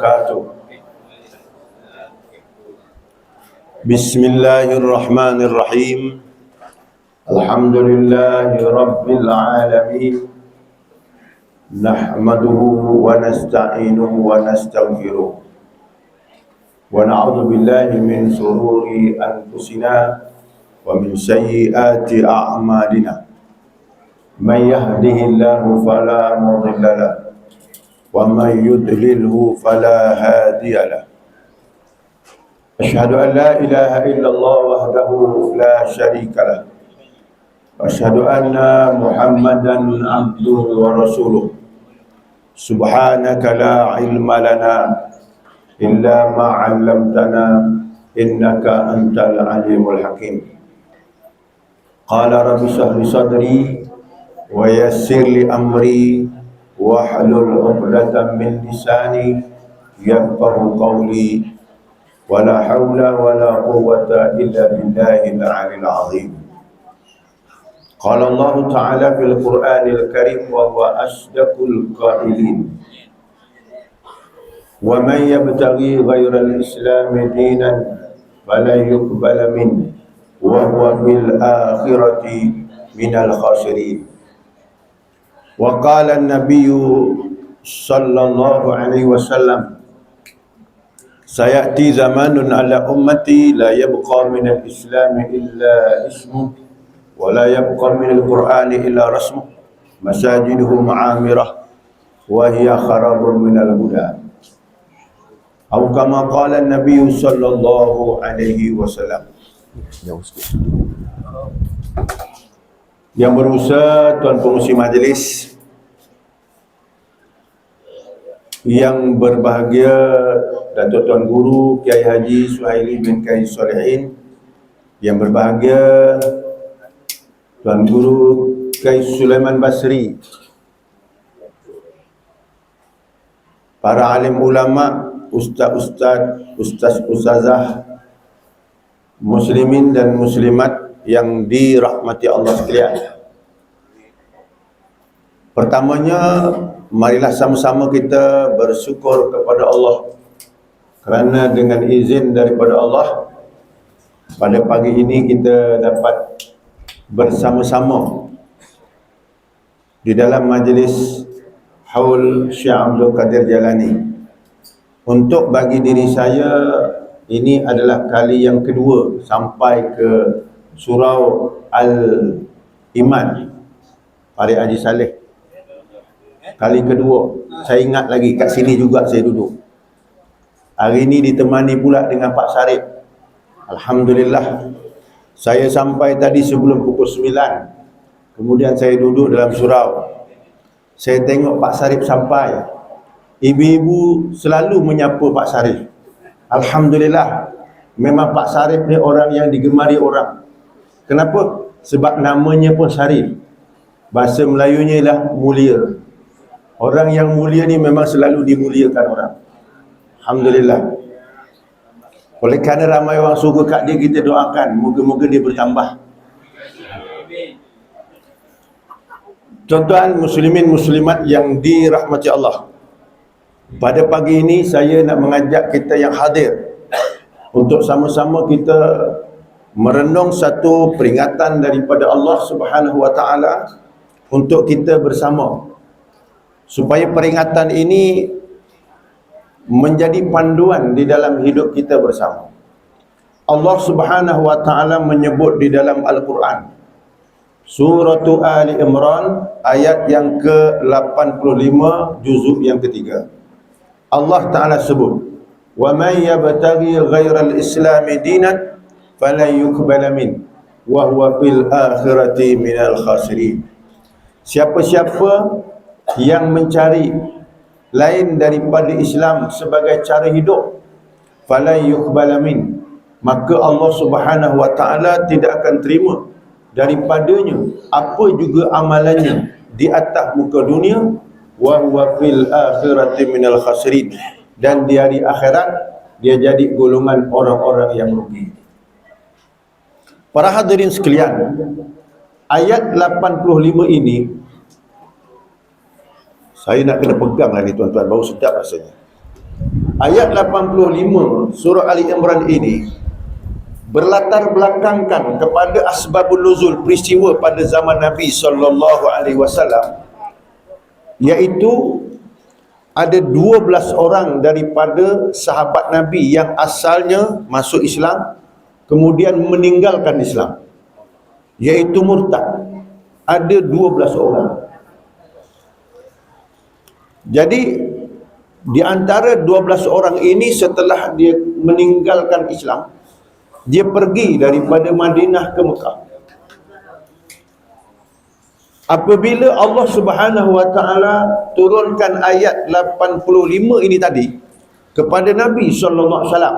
wabarakatuh. Bismillahirrahmanirrahim. Alhamdulillahi rabbil alamin. Nahmaduhu wa nasta'inuhu wa nastaghfiruh. Wa na'udzu billahi min shururi anfusina wa min sayyiati a'malina. Man yahdihillahu fala mudilla lahu wa man yudlilhu fala hadiya lahu. Asyhadu an la ilaha illallah wahdahu la syarika lahu. Asyhadu anna Muhammadan abduhu wa rasuluh. Subhanaka la ilma lana illa ma 'allamtana innaka antal alimul hakim. Qala rabbi shrah li sadri wa yassir li amri wahlul 'uqdatam min lisani yafqahu qawli. Wala haula wala quwwata illa billahil 'aliyyil 'azim. Qala Allah Ta'ala fil Qur'anil Karim wa huwa asdaqul qailin. Wa man yabtaghi ghairal Islam dinan fala yuqbala minhu wa huwa fil akhirati minal khasirin. Wa qala an-nabiy sallallahu alaihi wasallam, sayati zamanun ala ummati la yabqa minal Islam illa ismuh wa la yabqa minal Qur'ani illa rasmuh masajiduhu ma'amirah wa hiya kharabun minal huda. Atau kama qala an-nabiy sallallahu alaihi wasallam. Yang berusaha tuan pengurusi majlis, yang berbahagia Datuk Tuan Guru Kiai Haji Suhaili bin Kiai Solehin, yang berbahagia Tuan Guru Kiai Sulaiman Basri, para alim ulama, ustazah, muslimin dan muslimat yang dirahmati Allah sekalian. Pertamanya, marilah sama-sama kita bersyukur kepada Allah kerana dengan izin daripada Allah, pada pagi ini kita dapat bersama-sama di dalam majlis Haul Syekh Abdul Qadir Jalani. Untuk bagi diri saya, ini adalah kali yang kedua sampai ke Surau Al-Iman Farid Haji Saleh. Kali kedua, saya ingat lagi kat sini juga saya duduk. Hari ini ditemani pula dengan Pak Sarip. Alhamdulillah, saya sampai tadi sebelum pukul 9. Kemudian saya duduk dalam surau. Saya tengok Pak Sarip sampai. Ibu-ibu selalu menyapa Pak Sarip. Alhamdulillah, memang Pak Sarip ni orang yang digemari orang. Kenapa? Sebab namanya pun Sarip. Bahasa Melayunya ialah mulia. Orang yang mulia ni memang selalu dimuliakan orang. Alhamdulillah. Oleh kerana ramai orang suka kat dia, kita doakan moga-moga dia bertambah. Tuan-tuan muslimin muslimat yang dirahmati Allah, pada pagi ini saya nak mengajak kita yang hadir untuk sama-sama kita merenung satu peringatan daripada Allah Subhanahu wa taala untuk kita bersama, supaya peringatan ini menjadi panduan di dalam hidup kita bersama. Allah Subhanahu wa taala menyebut di dalam Al-Quran, Surah Ali Imran ayat yang ke-85 juzuk yang ketiga. Allah Taala sebut, "Wa may yabtaghi ghairal Islami dinan falan yuqbala min wa huwa fil akhirati minal khasirin." Siapa-siapa yang mencari lain daripada Islam sebagai cara hidup, falan yuqbala min, maka Allah Subhanahu wa taala tidak akan terima daripadanya apa juga amalannya di atas muka dunia, wa huwa fil akhirati minal khasirin, dan di hari akhirat dia jadi golongan orang-orang yang rugi. Para hadirin sekalian, ayat 85 ini saya nak kena pegang lagi tuan-tuan, baru sedap rasanya. Ayat 85 surah Ali Imran ini berlatar belakangkan kepada asbabun nuzul, peristiwa pada zaman Nabi SAW, iaitu ada 12 orang daripada sahabat Nabi yang asalnya masuk Islam kemudian meninggalkan Islam, iaitu murtad. Ada 12 orang. Jadi di antara 12 orang ini, setelah dia meninggalkan Islam, dia pergi daripada Madinah ke Mekah. Apabila Allah Subhanahu wa taala turunkan ayat 85 ini tadi kepada Nabi sallallahu alaihi wasallam,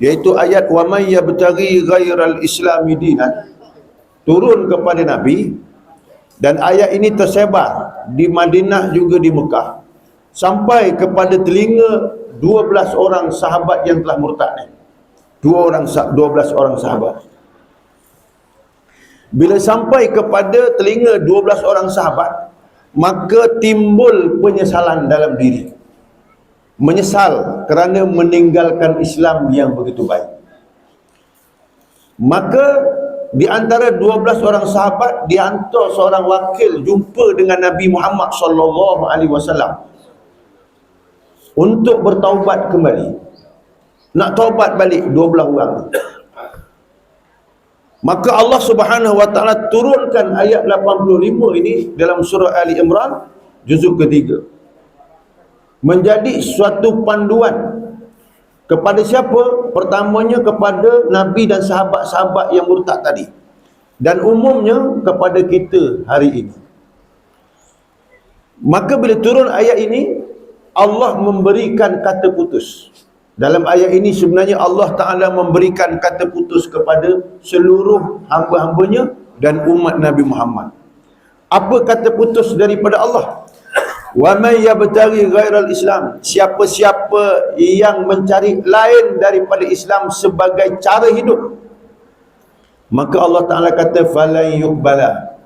iaitu ayat wa may yabtaghi ghairal islami dinan, turun kepada Nabi, dan ayat ini tersebar di Madinah juga di Mekah, sampai kepada telinga 12 orang sahabat yang telah murtad ni. 12 orang sahabat. Bila sampai kepada telinga 12 orang sahabat, maka timbul penyesalan dalam diri. Menyesal kerana meninggalkan Islam yang begitu baik. Maka di antara 12 orang sahabat dihantar seorang wakil jumpa dengan Nabi Muhammad SAW untuk bertaubat kembali. Nak taubat balik 12 orang. Maka Allah Subhanahu wa taala turunkan ayat 85 ini dalam surah Ali Imran juzuk ketiga, menjadi suatu panduan kepada siapa? Pertamanya kepada Nabi dan sahabat-sahabat yang murtad tadi, dan umumnya kepada kita hari ini. Maka bila turun ayat ini, Allah memberikan kata putus. Dalam ayat ini sebenarnya Allah Ta'ala memberikan kata putus kepada seluruh hamba-hambanya dan umat Nabi Muhammad. Apa kata putus daripada Allah? Wa may yabtaghi ghairal Islam, siapa-siapa yang mencari lain daripada Islam sebagai cara hidup, maka Allah Ta'ala kata falan yuqbala,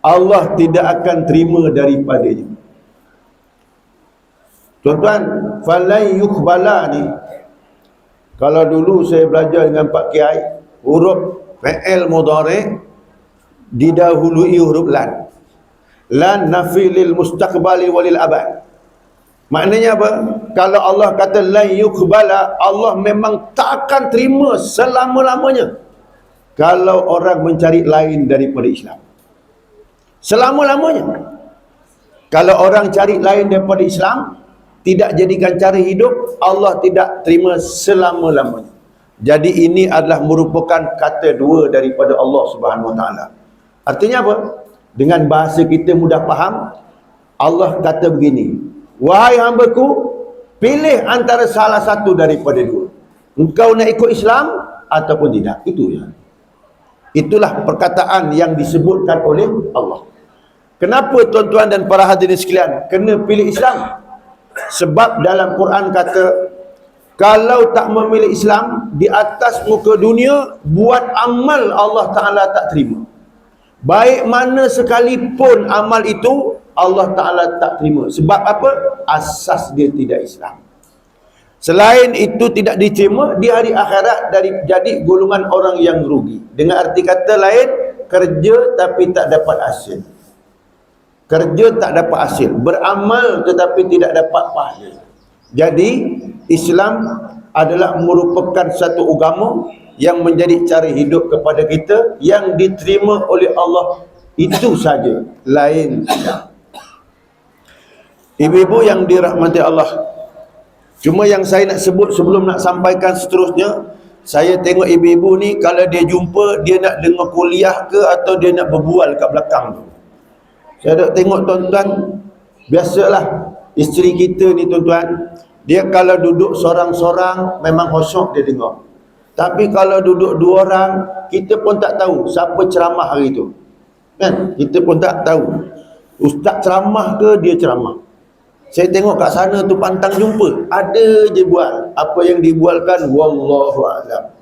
Allah tidak akan terima daripadanya. Tuan-tuan, falan yuqbala ni, kalau dulu saya belajar dengan Pak Kiai, huruf fi'il mudhari' didahului huruf lan. Lan nafi lil mustaqbali walil abad. Maknanya apa? Kalau Allah kata lan yuqbala, Allah memang tak akan terima selama-lamanya kalau orang mencari lain daripada Islam. Selama-lamanya. Kalau orang cari lain daripada Islam, tidak jadikan cara hidup, Allah tidak terima selama-lamanya. Jadi ini adalah merupakan kata dua daripada Allah Subhanahu wa taala. Artinya apa? Dengan bahasa kita mudah faham, Allah kata begini, wahai hambaku, pilih antara salah satu daripada dua. Engkau nak ikut Islam ataupun tidak. Itulah perkataan yang disebutkan oleh Allah. Kenapa tuan-tuan dan para hadirin sekalian kena pilih Islam? Sebab dalam Quran kata, kalau tak memilih Islam di atas muka dunia, buat amal Allah Ta'ala tak terima. Baik mana sekalipun amal itu, Allah Ta'ala tak terima. Sebab apa? Asas dia tidak Islam. Selain itu tidak diterima, di hari akhirat jadi golongan orang yang rugi. Dengan arti kata lain, kerja tapi tak dapat hasil. Kerja tak dapat hasil, beramal tetapi tidak dapat pahala. Jadi Islam adalah merupakan satu agama yang menjadi cara hidup kepada kita, yang diterima oleh Allah, itu saja, lain tidak. Ibu-ibu yang dirahmati Allah, cuma yang saya nak sebut sebelum nak sampaikan seterusnya, saya tengok ibu-ibu ni kalau dia jumpa, dia nak dengar kuliah ke atau dia nak berbual kat belakang tu. Saya ada tengok tuan-tuan, biasalah isteri kita ni tuan-tuan, dia kalau duduk sorang-sorang memang khusyuk dia dengar. Tapi kalau duduk dua orang, kita pun tak tahu siapa ceramah hari tu. Kan? Kita pun tak tahu. Ustaz ceramah ke dia ceramah. Saya tengok kat sana tu pantang jumpa, ada je bual. Apa yang dibualkan wallahu a'lam.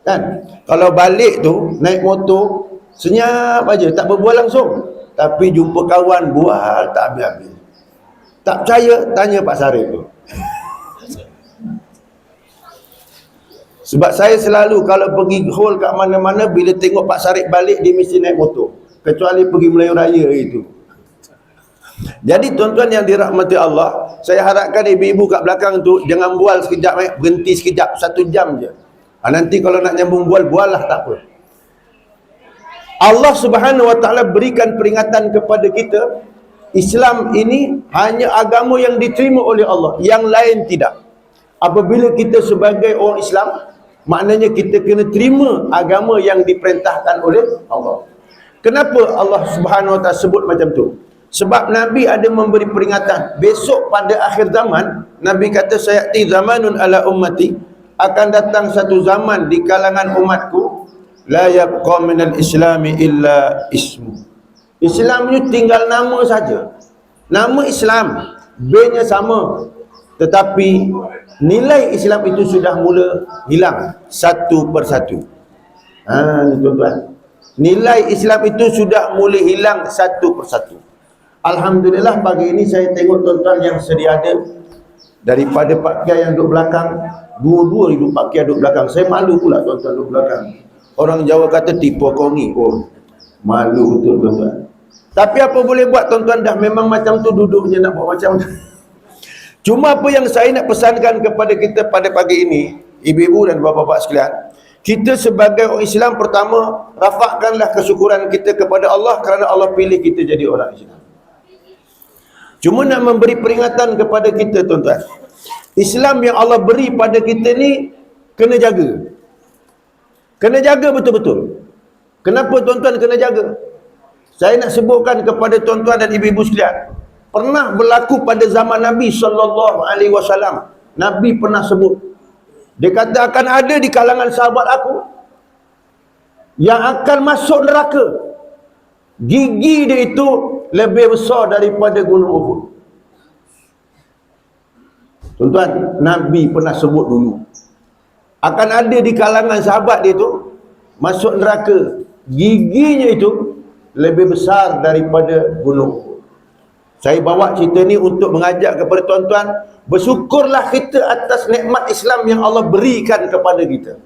Kan? Kalau balik tu naik motor, senyap aja, tak berbual langsung. Tapi jumpa kawan bual tak habis-habis. Tak percaya, tanya Pak Sarif tu. Sebab saya selalu kalau pergi hall kat mana-mana, bila tengok Pak Sarip balik, dia mesti naik motor. Kecuali pergi Melayu Raya itu. Jadi tuan-tuan yang dirahmati Allah, saya harapkan ibu-ibu kat belakang tu jangan bual sekejap, berhenti sekejap, 1 jam je. Nanti kalau nak nyambung bual lah, tak apa. Allah Subhanahu Wa Taala berikan peringatan kepada kita, Islam ini hanya agama yang diterima oleh Allah, yang lain tidak. Apabila kita sebagai orang Islam, maknanya kita kena terima agama yang diperintahkan oleh Allah. Kenapa Allah Subhanahu Wa Taala sebut macam tu? Sebab Nabi ada memberi peringatan. Besok pada akhir zaman, Nabi kata, sayati zamanun ala ummati, akan datang satu zaman di kalangan umatku, la yabqa minal islami illa ismu. Islam ni tinggal nama saja. Nama Islam, B-nya sama, tetapi nilai Islam itu sudah mula hilang satu persatu. Ni tuan-tuan, nilai Islam itu sudah mula hilang satu persatu. Alhamdulillah pagi ini saya tengok tuan-tuan yang sedia ada, daripada Pak Kiai yang duduk belakang, dua-dua hidup Pak Kiai duduk belakang. Saya malu pula tuan-tuan duduk belakang. Orang Jawa kata tipu kongi. Oh, malu betul tuan-tuan. Tapi apa boleh buat tuan-tuan, dah memang macam tu duduknya, nak buat macam tu. Cuma apa yang saya nak pesankan kepada kita pada pagi ini, ibu-ibu dan bapa-bapa sekalian, kita sebagai orang Islam, pertama, rafakkanlah kesyukuran kita kepada Allah kerana Allah pilih kita jadi orang Islam. Cuma nak memberi peringatan kepada kita tuan-tuan, Islam yang Allah beri pada kita ni kena jaga. Kena jaga betul-betul. Kenapa tuan-tuan kena jaga? Saya nak sebutkan kepada tuan-tuan dan ibu-ibu sekalian, pernah berlaku pada zaman Nabi SAW. Nabi pernah sebut, dia kata akan ada di kalangan sahabat aku yang akan masuk neraka, gigi dia itu lebih besar daripada gunung Uhud. Tuan-tuan, Nabi pernah sebut dulu, akan ada di kalangan sahabat dia tu masuk neraka, giginya itu lebih besar daripada gunung Uhud. Saya bawa cerita ni untuk mengajak kepada tuan-tuan, bersyukurlah kita atas nikmat Islam yang Allah berikan kepada kita.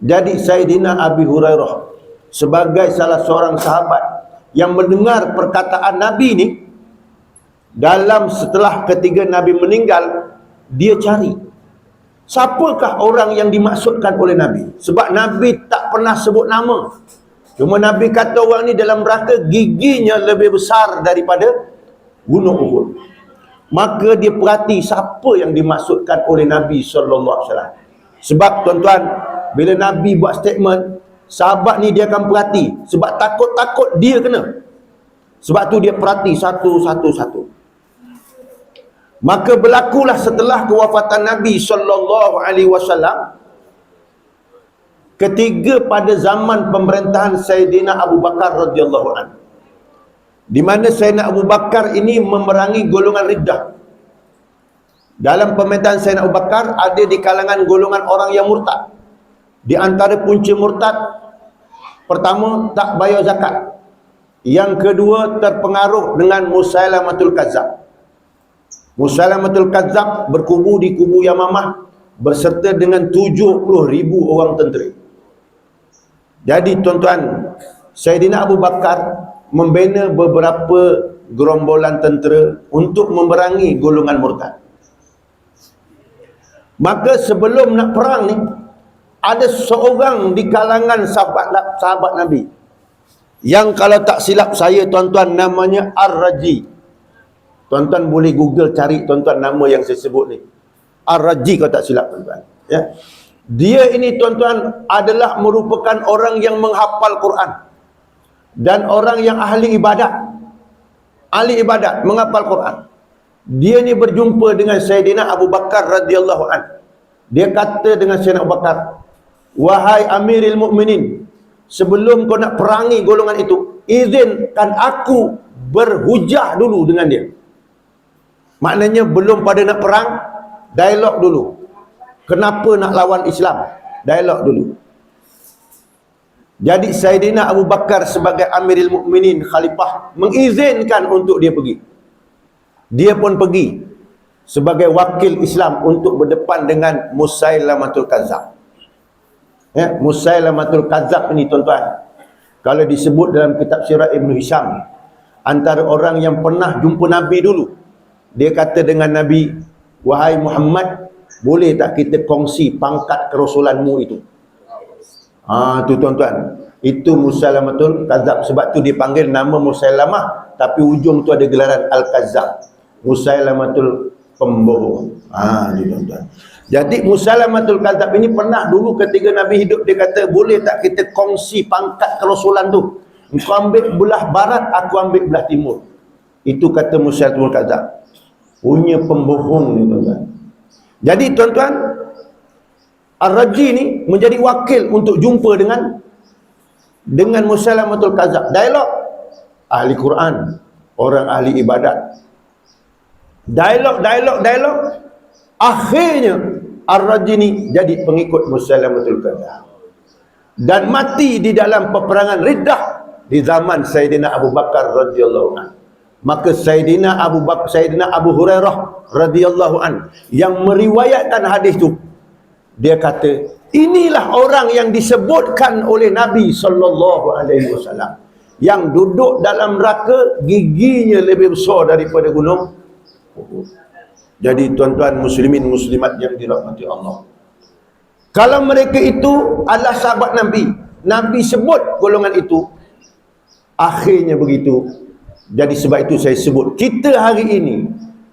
Jadi Sayyidina Abi Hurairah sebagai salah seorang sahabat yang mendengar perkataan Nabi ni, setelah ketiga Nabi meninggal, dia cari siapakah orang yang dimaksudkan oleh Nabi. Sebab Nabi tak pernah sebut nama, cuma Nabi kata orang ni dalam neraka, giginya lebih besar daripada gunung Uhud. Maka dia perhati siapa yang dimaksudkan oleh Nabi SAW. Sebab tuan-tuan, bila Nabi buat statement, sahabat ni dia akan perhati, sebab takut-takut dia kena. Sebab tu dia perhati satu-satu. Maka berlakulah setelah kewafatan Nabi SAW, ketiga pada zaman pemerintahan Sayyidina Abu Bakar radhiyallahu anhu, di mana Sayyidina Abu Bakar ini memerangi golongan riddah. Dalam pemerintahan Sayyidina Abu Bakar ada di kalangan golongan orang yang murtad. Di antara punca murtad, pertama, tak bayar zakat. Yang kedua, terpengaruh dengan Musailamatul Kazzab. Musailamatul Kazzab berkubu di kubu Yamamah berserta dengan 70,000 orang tentera. Jadi tuan-tuan, Sayyidina Abu Bakar membina beberapa gerombolan tentera untuk memerangi golongan murtad. Maka sebelum nak perang ni, ada seorang di kalangan sahabat Nabi yang kalau tak silap saya tuan-tuan, namanya Ar-Raji. Tuan-tuan boleh Google cari tuan-tuan nama yang saya sebut ni, Ar-Raji kalau tak silap tuan-tuan, ya. Dia ini tuan-tuan adalah merupakan orang yang menghafal Quran dan orang yang ahli ibadat. Ahli ibadat, menghafal Quran. Dia ni berjumpa dengan Sayyidina Abu Bakar radhiyallahu anhu. Dia kata dengan Sayyidina Abu Bakar, wahai Amiril Mukminin, sebelum kau nak perangi golongan itu, izinkan aku berhujah dulu dengan dia. Maknanya belum pada nak perang, dialog dulu. Kenapa nak lawan Islam? Dialog dulu. Jadi Sayyidina Abu Bakar sebagai Amiril Mukminin, khalifah, mengizinkan untuk dia pergi. Dia pun pergi. sebagai wakil Islam untuk berdepan dengan Musailamatul Kazzab. Ya, Musailamatul Kazzab ini tuan-tuan, kalau disebut dalam kitab sirah Ibn Hisham, antara orang yang pernah jumpa Nabi dulu, dia kata dengan Nabi, wahai Muhammad, boleh tak kita kongsi pangkat kerasulanmu itu? Tu tuan-tuan, itu Musailamatul Kazzab. Sebab tu dipanggil nama Musailamah, tapi ujung tu ada gelaran Al-Kazzab, Musailamatul pembohong. Tuan-tuan. Jadi Musailamatul Kazzab ini pernah dulu ketika Nabi hidup, dia kata, boleh tak kita kongsi pangkat kerasulan tu? Engkau ambil belah barat, aku ambil belah timur. Itu kata Musailamatul Kazzab. Punya pembohong ni tuan-tuan. Jadi tuan-tuan, Ar-Raji ni menjadi wakil untuk jumpa dengan Musailamatul Kazzab. Dialog ahli Quran, orang ahli ibadat. Dialog. Akhirnya Ar-Raji ni jadi pengikut Musailamatul Kazzab dan mati di dalam peperangan Riddah di zaman Sayyidina Abu Bakar radhiyallahu anhu. Maka Sayyidina Abu Hurairah radhiyallahu anhu yang meriwayatkan hadis tu, dia kata, inilah orang yang disebutkan oleh Nabi sallallahu alaihi wasallam yang duduk dalam neraka giginya lebih besar daripada gunung Uhud. Jadi tuan-tuan muslimin muslimat yang dirahmati Allah, kalau mereka itu adalah sahabat Nabi, Nabi sebut golongan itu, akhirnya begitu. Jadi sebab itu saya sebut, kita hari ini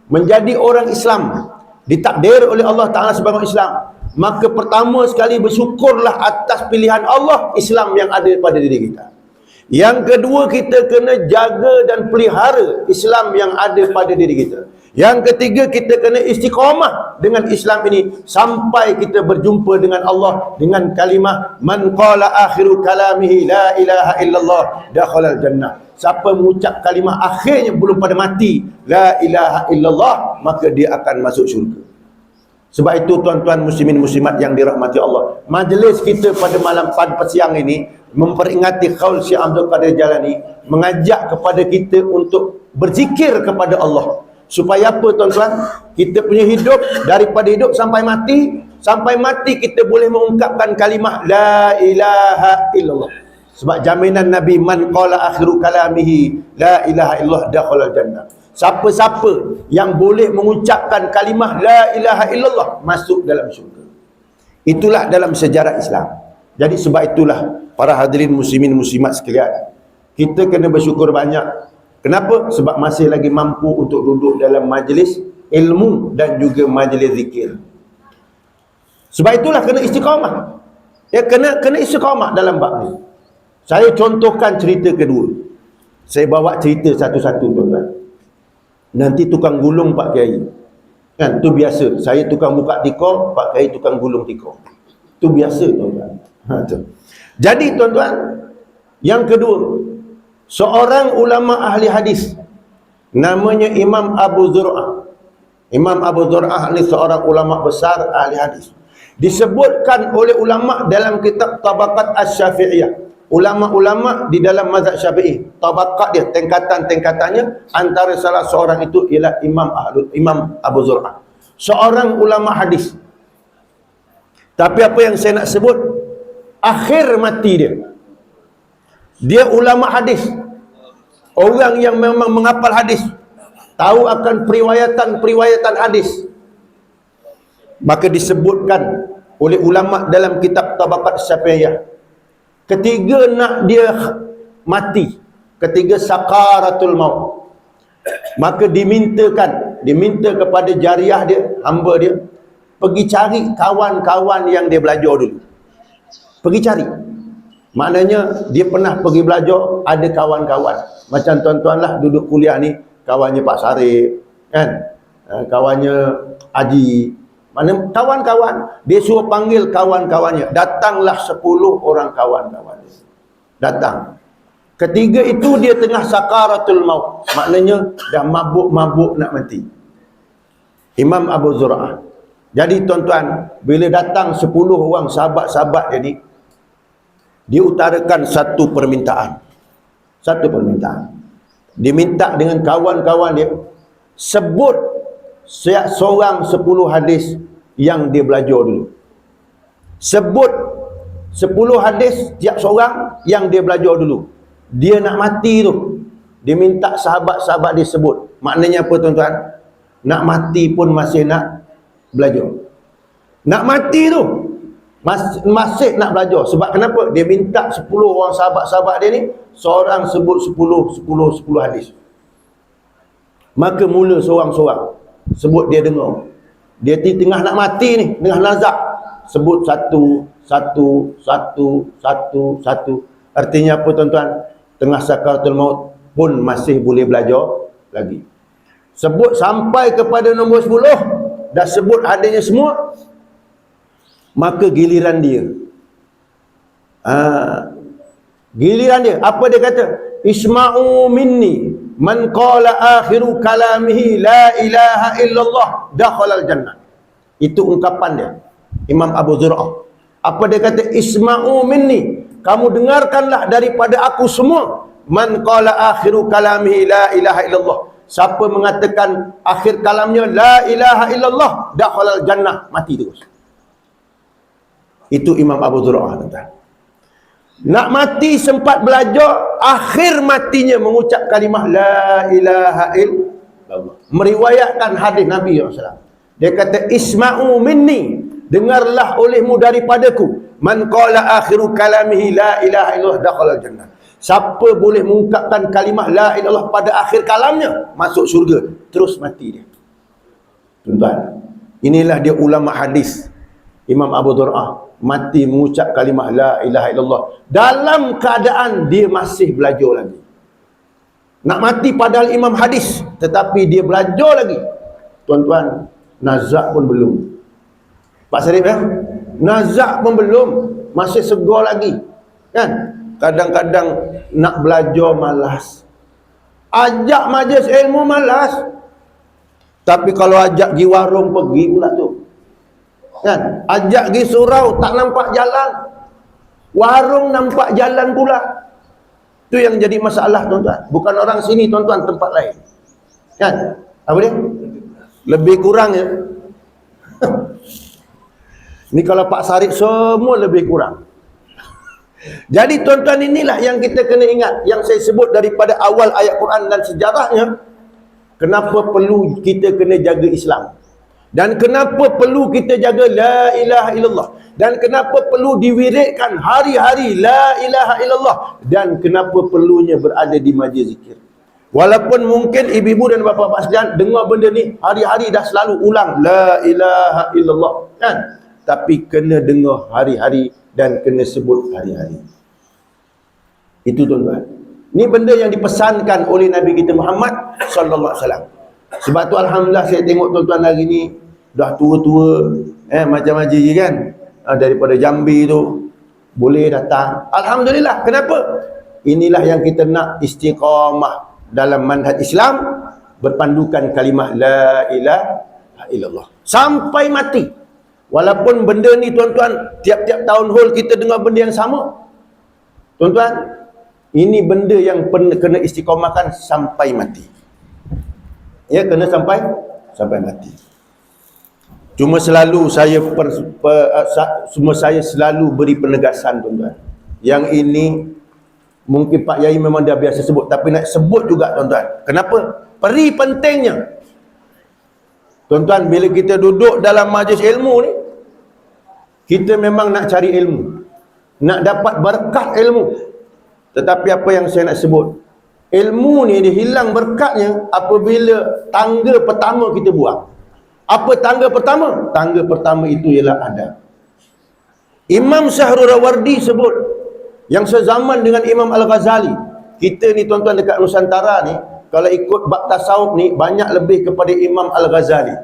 menjadi orang Islam, ditakdir oleh Allah Ta'ala sebagai Islam, maka pertama sekali bersyukurlah atas pilihan Allah Islam yang ada pada diri kita. Yang kedua, kita kena jaga dan pelihara Islam yang ada pada diri kita. Yang ketiga, kita kena istiqamah dengan Islam ini sampai kita berjumpa dengan Allah dengan kalimah man qala akhiru kalamihi la ilaha illallah dakhalal jannah. Siapa mengucap kalimah akhirnya belum pada mati la ilaha illallah, maka dia akan masuk syurga. Sebab itu tuan-tuan muslimin muslimat yang dirahmati Allah, majlis kita pada siang ini memperingati qaul Syekh Abdul Qadir Jalani, mengajak kepada kita untuk berzikir kepada Allah. Supaya apa tuan-tuan? Kita punya hidup, daripada hidup sampai mati kita boleh mengungkapkan kalimah la ilaha illallah. Sebab jaminan Nabi, man qala akhiru kalamihi la ilaha illallah dakhalal jannah. Siapa-siapa yang boleh mengucapkan kalimah la ilaha illallah masuk dalam syurga. Itulah dalam sejarah Islam. Jadi sebab itulah para hadirin muslimin muslimat sekalian, kita kena bersyukur banyak. Kenapa? Sebab masih lagi mampu untuk duduk dalam majlis ilmu dan juga majlis zikir. Sebab itulah kena istiqamah. Ya, kena istiqamah dalam bab ni. Saya contohkan cerita kedua. Saya bawa cerita satu-satu tuan-tuan. Nanti tukang gulung Pak Kiai. Kan, tu biasa. Saya tukang buka tiko, Pak Kiai tukang gulung tiko. Tu biasa tuan-tuan. Jadi tuan-tuan, yang kedua, seorang ulama ahli hadis namanya Imam Abu Zur'ah. Imam Abu Zur'ah ni seorang ulama besar ahli hadis. Disebutkan oleh ulama dalam kitab Tabaqat Asy-Syafi'iyah. Ulama-ulama di dalam mazhab Syafi'i, tabaqat dia, tingkatan-tingkatannya, antara salah seorang itu ialah Imam Abu Zur'ah, seorang ulama hadis. Tapi apa yang saya nak sebut, akhir mati dia ulama hadis, orang yang memang menghafal hadis, tahu akan periwayatan hadis. Maka disebutkan oleh ulama dalam kitab Tabaqat Syafi'iyah, ketiga nak dia mati, ketiga sakaratul maut, maka diminta kepada jariah dia, hamba dia, pergi cari kawan-kawan yang dia belajar dulu. Pergi cari. Maknanya dia pernah pergi belajar, ada kawan-kawan. Macam tuan-tuan lah duduk kuliah ni, kawannya Pak Sarip, kan? Kawannya Haji. Mana kawan-kawan, dia suruh panggil kawan-kawannya. Datanglah 10 orang kawan-kawan. Datang. Ketiga itu dia tengah sakaratul maut. Maknanya dah mabuk-mabuk nak mati. Imam Abu Zur'ah. Jadi tuan-tuan, bila datang 10 orang sahabat-sahabat dia ni, dia utarakan satu permintaan. Satu permintaan. Dia minta dengan kawan-kawan dia, sebut seorang 10 hadis yang dia belajar dulu. Sebut 10 hadis tiap seorang yang dia belajar dulu. Dia nak mati tu, dia minta sahabat-sahabat dia sebut. Maknanya apa tuan-tuan? Nak mati pun masih nak belajar. Nak mati tu masih nak belajar. Sebab kenapa? Dia minta 10 orang sahabat-sahabat dia ni, seorang sebut 10 hadis. Maka mula seorang-seorang sebut, dia dengar. Dia tengah nak mati ni, tengah nazak. Sebut satu. Artinya apa tuan-tuan? Tengah sakaratul maut pun masih boleh belajar lagi. Sebut sampai kepada nombor 10, dah sebut hadisnya semua, maka giliran dia. Giliran dia. Apa dia kata? Isma'u minni man qala akhiru kalamihi la ilaha illallah dakhalal jannah. Itu ungkapan dia, Imam Abu Zur'ah. Apa dia kata? Isma'u minni, kamu dengarkanlah daripada aku semua, man qala akhiru kalamihi la ilaha illallah, siapa mengatakan akhir kalamnya la ilaha illallah dakhalal jannah, mati terus. Itu Imam Abu Zur'ah, tuan-tuan. Nak mati sempat belajar, akhir matinya mengucap kalimah la ilaha illallah. Meriwayatkan hadis Nabi SAW. Dia kata, isma'u minni, dengarlah olehmu daripadaku, man qala akhiru kalamihi la ilaha illallah dakhalal jannah. Siapa boleh mengungkapkan kalimah la ilaha illallah pada akhir kalamnya, masuk syurga. Terus mati dia. Tuan-tuan, inilah dia ulama hadis, Imam Abu Zur'ah, mati mengucap kalimah la ilaha illallah dalam keadaan dia masih belajar lagi. Nak mati padahal imam hadis, tetapi dia belajar lagi. Tuan-tuan, nazak pun belum. Pak Sarif ya? Nazak pun belum, masih segar lagi. Kan? Kadang-kadang nak belajar malas. Ajak majlis ilmu malas. Tapi kalau ajak pergi warung, pergi pula tu. Kan? Ajak pergi surau, tak nampak jalan. Warung nampak jalan pula. Itu yang jadi masalah, tuan-tuan. Bukan orang sini, tuan-tuan, tempat lain. Kan? Apa dia? Lebih kurang ya. Ni kalau Pak Sarip semua lebih kurang. Jadi tuan-tuan, inilah yang kita kena ingat, yang saya sebut daripada awal ayat Quran dan sejarahnya. Kenapa perlu kita kena jaga Islam? Dan kenapa perlu kita jaga la ilaha illallah? Dan kenapa perlu diwiridkan hari-hari la ilaha illallah? Dan kenapa perlunya berada di majlis zikir? Walaupun mungkin ibu-ibu dan bapa-bapa sekalian dengar benda ni hari-hari dah selalu ulang la ilaha illallah, kan? Tapi kena dengar hari-hari dan kena sebut hari-hari. Itu tuan-tuan. Ni benda yang dipesankan oleh Nabi kita Muhammad sallallahu alaihi wasallam. Sebab tu alhamdulillah saya tengok tuan-tuan hari ni dah tua-tua, macam Haji kan, daripada Jambi tu boleh datang. Alhamdulillah. Kenapa? Inilah yang kita nak, istiqamah dalam manhaj Islam, berpandukan kalimah la ilaha illallah sampai mati. Walaupun benda ni tuan-tuan, tiap-tiap tahun hol kita dengar benda yang sama. Tuan-tuan, ini benda yang kena istiqamahkan sampai mati. Ya, kena sampai mati. Cuma selalu saya saya selalu beri penegasan, tuan-tuan. Yang ini mungkin Pak Yai memang dah biasa sebut, tapi nak sebut juga, tuan-tuan. Kenapa? Peri pentingnya. Tuan-tuan, bila kita duduk dalam majlis ilmu ni, kita memang nak cari ilmu, nak dapat berkat ilmu. Tetapi apa yang saya nak sebut, ilmu ni dia hilang berkatnya apabila tangga pertama kita buang. Apa tangga pertama? Tangga pertama itu ialah adab. Imam Syahrul Rawardi sebut, yang sezaman dengan Imam Al-Ghazali. Kita ni tuan-tuan dekat Nusantara ni, kalau ikut bab tasawuf ni, banyak lebih kepada Imam Al-Ghazali.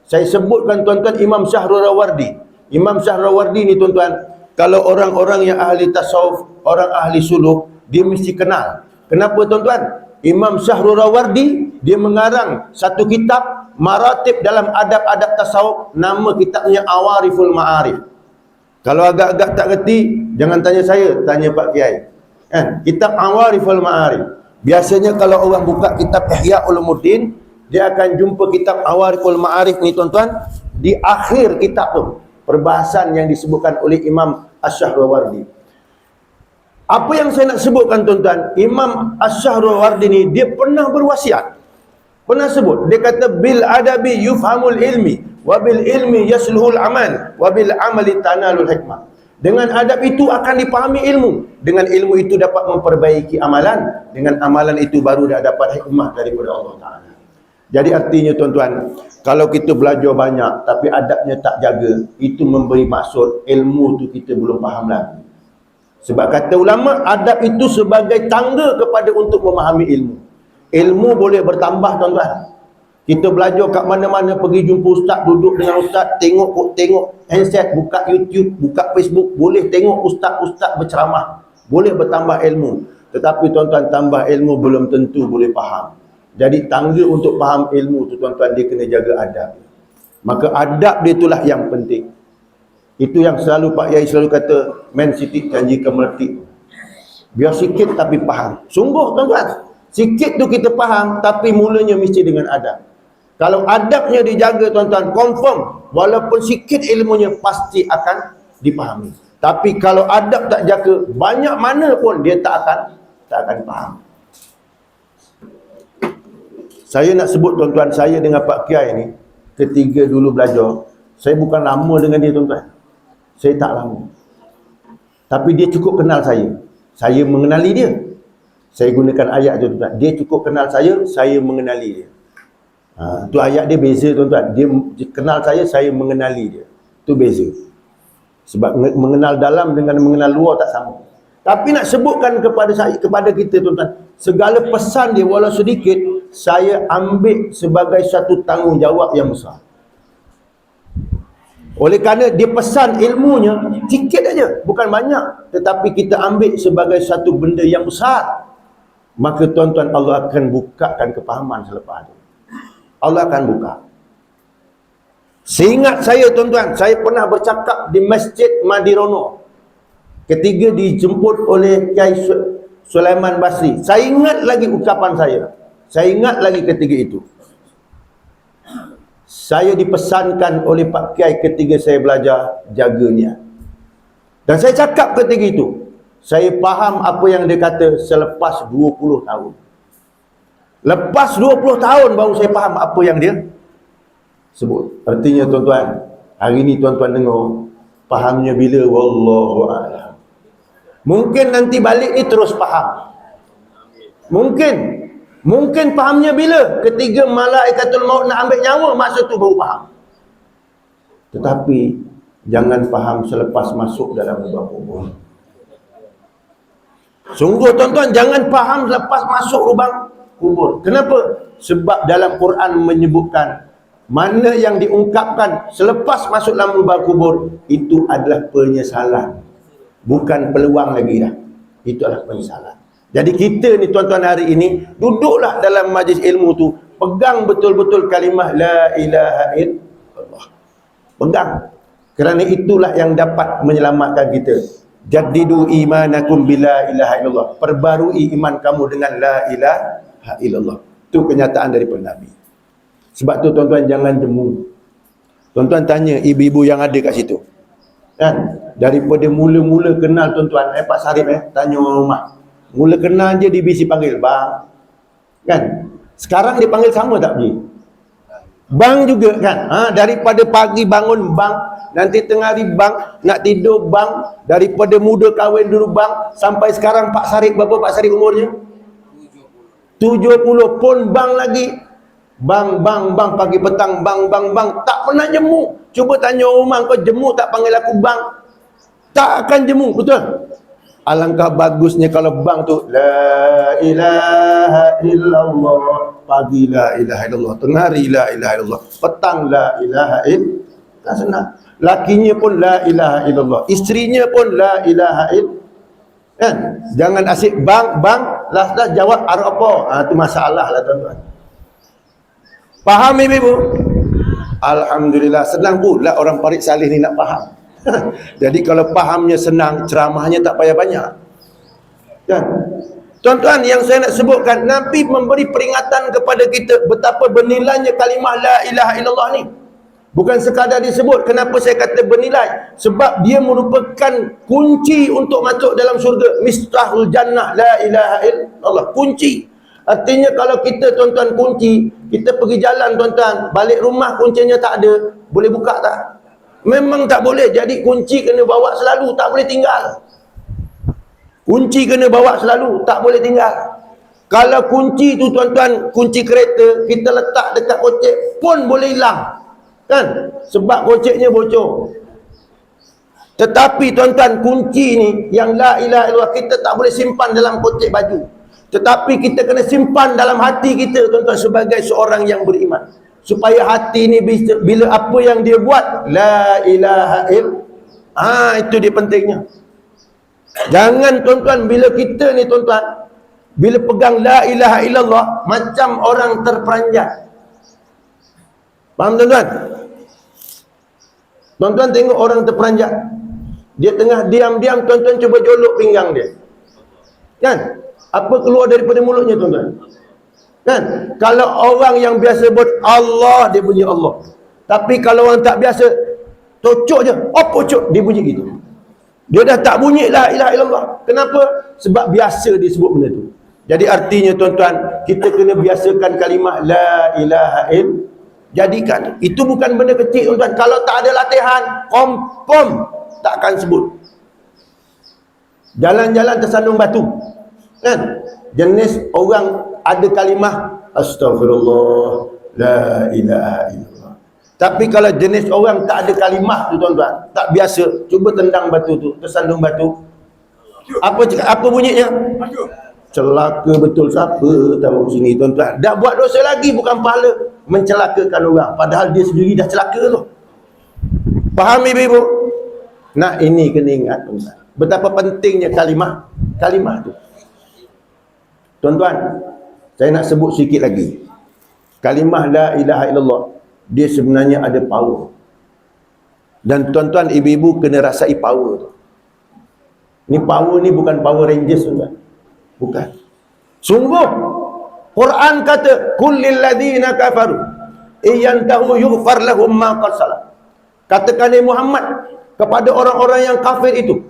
Saya sebutkan tuan-tuan Imam Syahrul Rawardi. Imam Syahrul Rawardi ni tuan-tuan, kalau orang-orang yang ahli tasawuf, orang ahli suluk, dia mesti kenal. Kenapa tuan-tuan? Imam Syahrul Rawardi, dia mengarang satu kitab maratib dalam adab-adab tasawuf, nama kitabnya Awariful Ma'arif. Kalau agak-agak tak reti, jangan tanya saya, tanya Pak Kiai. Kitab Awariful Ma'arif. Biasanya kalau orang buka kitab Ihya Ulumuddin, dia akan jumpa kitab Awariful Ma'arif ni tuan-tuan. Di akhir kitab tu, perbahasan yang disebutkan oleh Imam Asy-Syahrawardi. Apa yang saya nak sebutkan tuan-tuan, Imam Asy-Syahrawardi ni dia pernah berwasiat. Pernah sebut, dia kata bil adabi yufhamul ilmi wa bil ilmi yasluhul amal wa bil amali tanalul hikmah. Dengan adab itu akan dipahami ilmu, dengan ilmu itu dapat memperbaiki amalan, dengan amalan itu baru dia dapat hikmah daripada Allah Ta'ala. Jadi artinya tuan-tuan, kalau kita belajar banyak tapi adabnya tak jaga, itu memberi maksud ilmu tu kita belum faham lagi. Sebab kata ulama, adab itu sebagai tangga kepada untuk memahami ilmu. Ilmu boleh bertambah tuan-tuan. Kita belajar kat mana-mana, pergi jumpa ustaz, duduk dengan ustaz, tengok handset, buka YouTube, buka Facebook, boleh tengok ustaz-ustaz berceramah, boleh bertambah ilmu. Tetapi tuan-tuan, tambah ilmu belum tentu boleh faham. Jadi tangga untuk faham ilmu tu tuan-tuan, dia kena jaga adab. Maka adab dia itulah yang penting. Itu yang selalu Pak Yai selalu kata, man sitik janji kemertik. Biar sikit tapi faham. Sungguh tuan-tuan, sikit tu kita faham, tapi mulanya mesti dengan adab. Kalau adabnya dijaga tuan-tuan, confirm, walaupun sikit ilmunya pasti akan dipahami. Tapi kalau adab tak jaga, banyak mana pun dia tak akan faham. Saya nak sebut tuan-tuan, saya dengan Pak Kiai ni, ketiga dulu belajar, saya bukan lama dengan dia tuan-tuan. Saya tak lama. Tapi dia cukup kenal saya. Saya mengenali dia. Saya gunakan ayat tu tuan-tuan. Dia cukup kenal saya mengenali dia. Tu ayat dia beza tuan-tuan. Dia kenal saya mengenali dia. Tu beza. Sebab mengenal dalam dengan mengenal luar tak sama. Tapi nak sebutkan kepada kita tuan-tuan, segala pesan dia walau sedikit, saya ambil sebagai satu tanggungjawab yang besar. Oleh kerana dia pesan ilmunya sikit aja, bukan banyak, tetapi kita ambil sebagai satu benda yang besar, maka tuan-tuan Allah akan bukakan kefahaman selepas itu. Allah akan buka. Seingat saya tuan-tuan, saya pernah bercakap di Masjid Madirono ketika dijemput oleh Kiai Sulaiman Basri. Saya ingat lagi ucapan saya. Saya ingat lagi ketika itu. Saya dipesankan oleh Pak Kiai ketika saya belajar, jaga niat. Dan saya cakap ketika itu, saya faham apa yang dia kata selepas 20 tahun. Lepas 20 tahun baru saya faham apa yang dia sebut. Artinya tuan-tuan, hari ni tuan-tuan dengar, fahamnya bila? Wallahu a'lam. Mungkin nanti balik ni terus faham. Mungkin fahamnya bila? Ketika malaikatul maut nak ambil nyawa, masa tu baru faham. Tetapi jangan faham selepas masuk dalam lubang kubur. Sungguh tuan-tuan, jangan faham selepas masuk lubang kubur. Kenapa? Sebab dalam Quran menyebutkan mana yang diungkapkan selepas masuk dalam lubang kubur itu adalah penyesalan, bukan peluang lagi dah. Itu adalah penyesalan. Jadi kita ni tuan-tuan hari ini duduklah dalam majlis ilmu tu, pegang betul-betul kalimah la ilaha illallah. Pegang. Kerana itulah yang dapat menyelamatkan kita. Jaddidu imanakum bila ilaha illallah. Perbarui iman kamu dengan la ilaha illallah. Itu kenyataan daripada Nabi. Sebab tu tuan-tuan jangan jemu. Tuan-tuan tanya ibu-ibu yang ada kat situ. Kan? Daripada mula-mula kenal tuan-tuan, Pak Sarip tanya orang rumah. Mula kenal je dia bisi panggil bang. Kan? Sekarang dia panggil sama tak pergi? Bang juga kan? Daripada pagi bangun bang, nanti tengah hari bang, nak tidur bang, daripada muda kahwin dulu bang, sampai sekarang Pak Sarip berapa Pak Sarip umurnya? 70 pun bang lagi. Bang, pagi petang bang, tak pernah jemu. Cuba tanya orang kau jemu tak panggil aku bang? Tak akan jemu, betul? Alangkah bagusnya kalau bang tu la ilaha illallah, pagi la ilaha illallah, tengah hari la ilaha illallah, petang la ilaha illallah. Tak senang. Lakinya pun la ilaha illallah, isterinya pun la ilaha illallah. Kan? Jangan asyik bang, last jawab apa? Itu masalah lah tuan-tuan. Faham ibu-ibu? Alhamdulillah, senang pula orang Parit Saleh ni nak faham. Jadi kalau fahamnya senang, ceramahnya tak payah banyak. Kan? Tuan-tuan, yang saya nak sebutkan, Nabi memberi peringatan kepada kita betapa bernilainya kalimah la ilaha illallah ni. Bukan sekadar disebut. Kenapa saya kata bernilai? Sebab dia merupakan kunci untuk masuk dalam syurga. Miftahul jannah la ilaha illallah. Kunci. Artinya kalau kita, tuan-tuan, kunci, kita pergi jalan, tuan-tuan, balik rumah kuncinya tak ada, boleh buka tak? Memang tak boleh. Jadi kunci kena bawa selalu, tak boleh tinggal. Kunci kena bawa selalu, tak boleh tinggal. Kalau kunci tu, tuan-tuan, kunci kereta, kita letak dekat kocek pun boleh hilang. Kan? Sebab koceknya bocor. Tetapi tuan-tuan, kunci ni yang la ilaha illallah kita tak boleh simpan dalam kocek baju. Tetapi kita kena simpan dalam hati kita, tuan-tuan, sebagai seorang yang beriman. Supaya hati ni bila apa yang dia buat, la ilaha illallah. Itu dia pentingnya. Jangan, tuan-tuan, bila kita ni, tuan-tuan, bila pegang la ilaha illallah, macam orang terperanjat. Faham, tuan-tuan? Tuan-tuan tengok orang terperanjat. Dia tengah diam-diam, tuan-tuan cuba jolok pinggang dia. Kan? Apa keluar daripada mulutnya, tuan-tuan? Kan? Kalau orang yang biasa buat Allah, dia bunyi Allah. Tapi kalau orang tak biasa, tocok je. Pocok, dia bunyi gitu. Dia dah tak bunyi la ilaha illallah. Kenapa? Sebab biasa dia sebut benda tu. Jadi artinya, tuan-tuan, kita kena biasakan kalimah la ilaha illallah. Jadikan. Itu bukan benda kecil, tuan-tuan. Kalau tak ada latihan, confirm tak akan sebut. Jalan-jalan tersandung batu. Kan? Jenis orang ada kalimah astagfirullah, la ilaha illallah. Tapi kalau jenis orang tak ada kalimah tu, tuan-tuan, tak biasa, cuba tendang batu tu, tersandung batu. Apa bunyinya? Celaka betul. Siapa tahu sini, tuan-tuan. Dah buat dosa lagi, bukan pahala, mencelakakan orang. Padahal dia sendiri dah celaka tu. Faham, ibu-ibu? Nah, ini kena ingat, tuan-tuan. Betapa pentingnya kalimah tu. Tuan-tuan, saya nak sebut sikit lagi. Kalimah la ilaha illallah, dia sebenarnya ada power. Dan tuan-tuan, ibu-ibu kena rasai power tu. Ni power ni bukan Power Rangers, tuan-tuan. Bukan. Sungguh Quran kata kullil ladzina kafaru iyantahu yughfar lahum ma qad salaf. Katakan Muhammad kepada orang-orang yang kafir itu,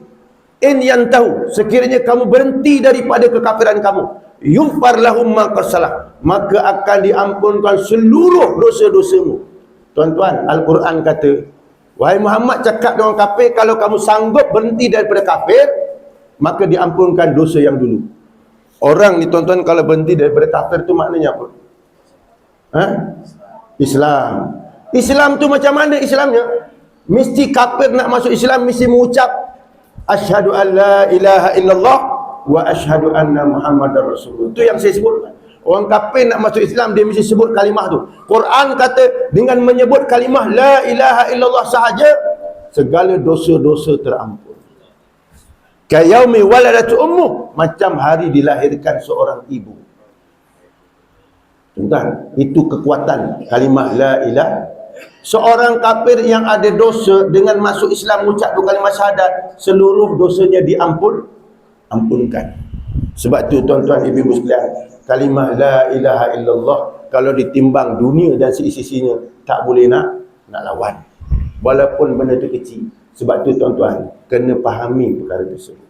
in yantahu, sekiranya kamu berhenti daripada kekafiran kamu, yughfar lahum ma qad salaf, maka akan diampunkan seluruh dosa-dosamu. Tuan-tuan, Al-Quran kata, wahai Muhammad, cakap dengan kafir, kalau kamu sanggup berhenti daripada kafir, maka diampunkan dosa yang dulu. Orang ni, tuan-tuan, kalau berhenti daripada kafir tu maknanya apa? Islam. Islam tu macam mana Islamnya? Mesti kafir nak masuk Islam mesti mengucap asyhadu an la ilaha illallah wa asyhadu anna Muhammadar Rasulullah. Itu yang saya sebut. Orang kafir nak masuk Islam, dia mesti sebut kalimah tu. Quran kata dengan menyebut kalimah la ilaha illallah sahaja, segala dosa-dosa terampun. Kayaumi waladatu ummu, macam hari dilahirkan seorang ibu. Tuan-tuan, itu kekuatan kalimah la ilaha. Seorang kafir yang ada dosa dengan masuk Islam mengucap dua kalimah syahadat, seluruh dosanya ampunkan. Sebab tu, tuan-tuan, ibu-ibu sekalian, kalimah la ilaha illallah kalau ditimbang dunia dan seisi-isinya, tak boleh nak lawan. Walaupun benda tu kecil. Sebab tu, tuan-tuan, kena fahami perkara tersebut.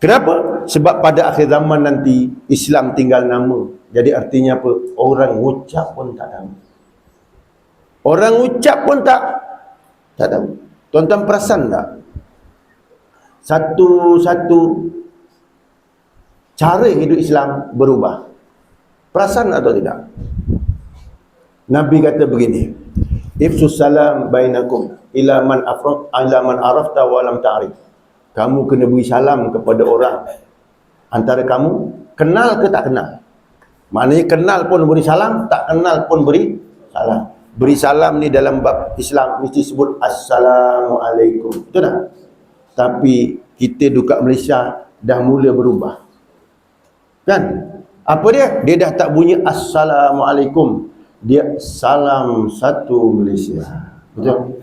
Kenapa? Sebab pada akhir zaman nanti Islam tinggal nama. Jadi artinya apa? Orang ucap pun tak tahu. Orang ucap pun tak tahu. Tuan-tuan perasan tak? Satu cara hidup Islam berubah. Perasan atau tidak? Nabi kata begini, ifsus salam bainakum ila man arafta wa lam ta'rif. Kamu kena beri salam kepada orang antara kamu, kenal ke tak kenal. Maknanya kenal pun beri salam, tak kenal pun beri salam. Beri salam ni dalam bab Islam mesti sebut Assalamualaikum. Betul tak? Tapi kita dekat Malaysia dah mula berubah. Kan? Apa dia? Dia dah tak bunyi Assalamualaikum. Dia salam satu Malaysia. Betul?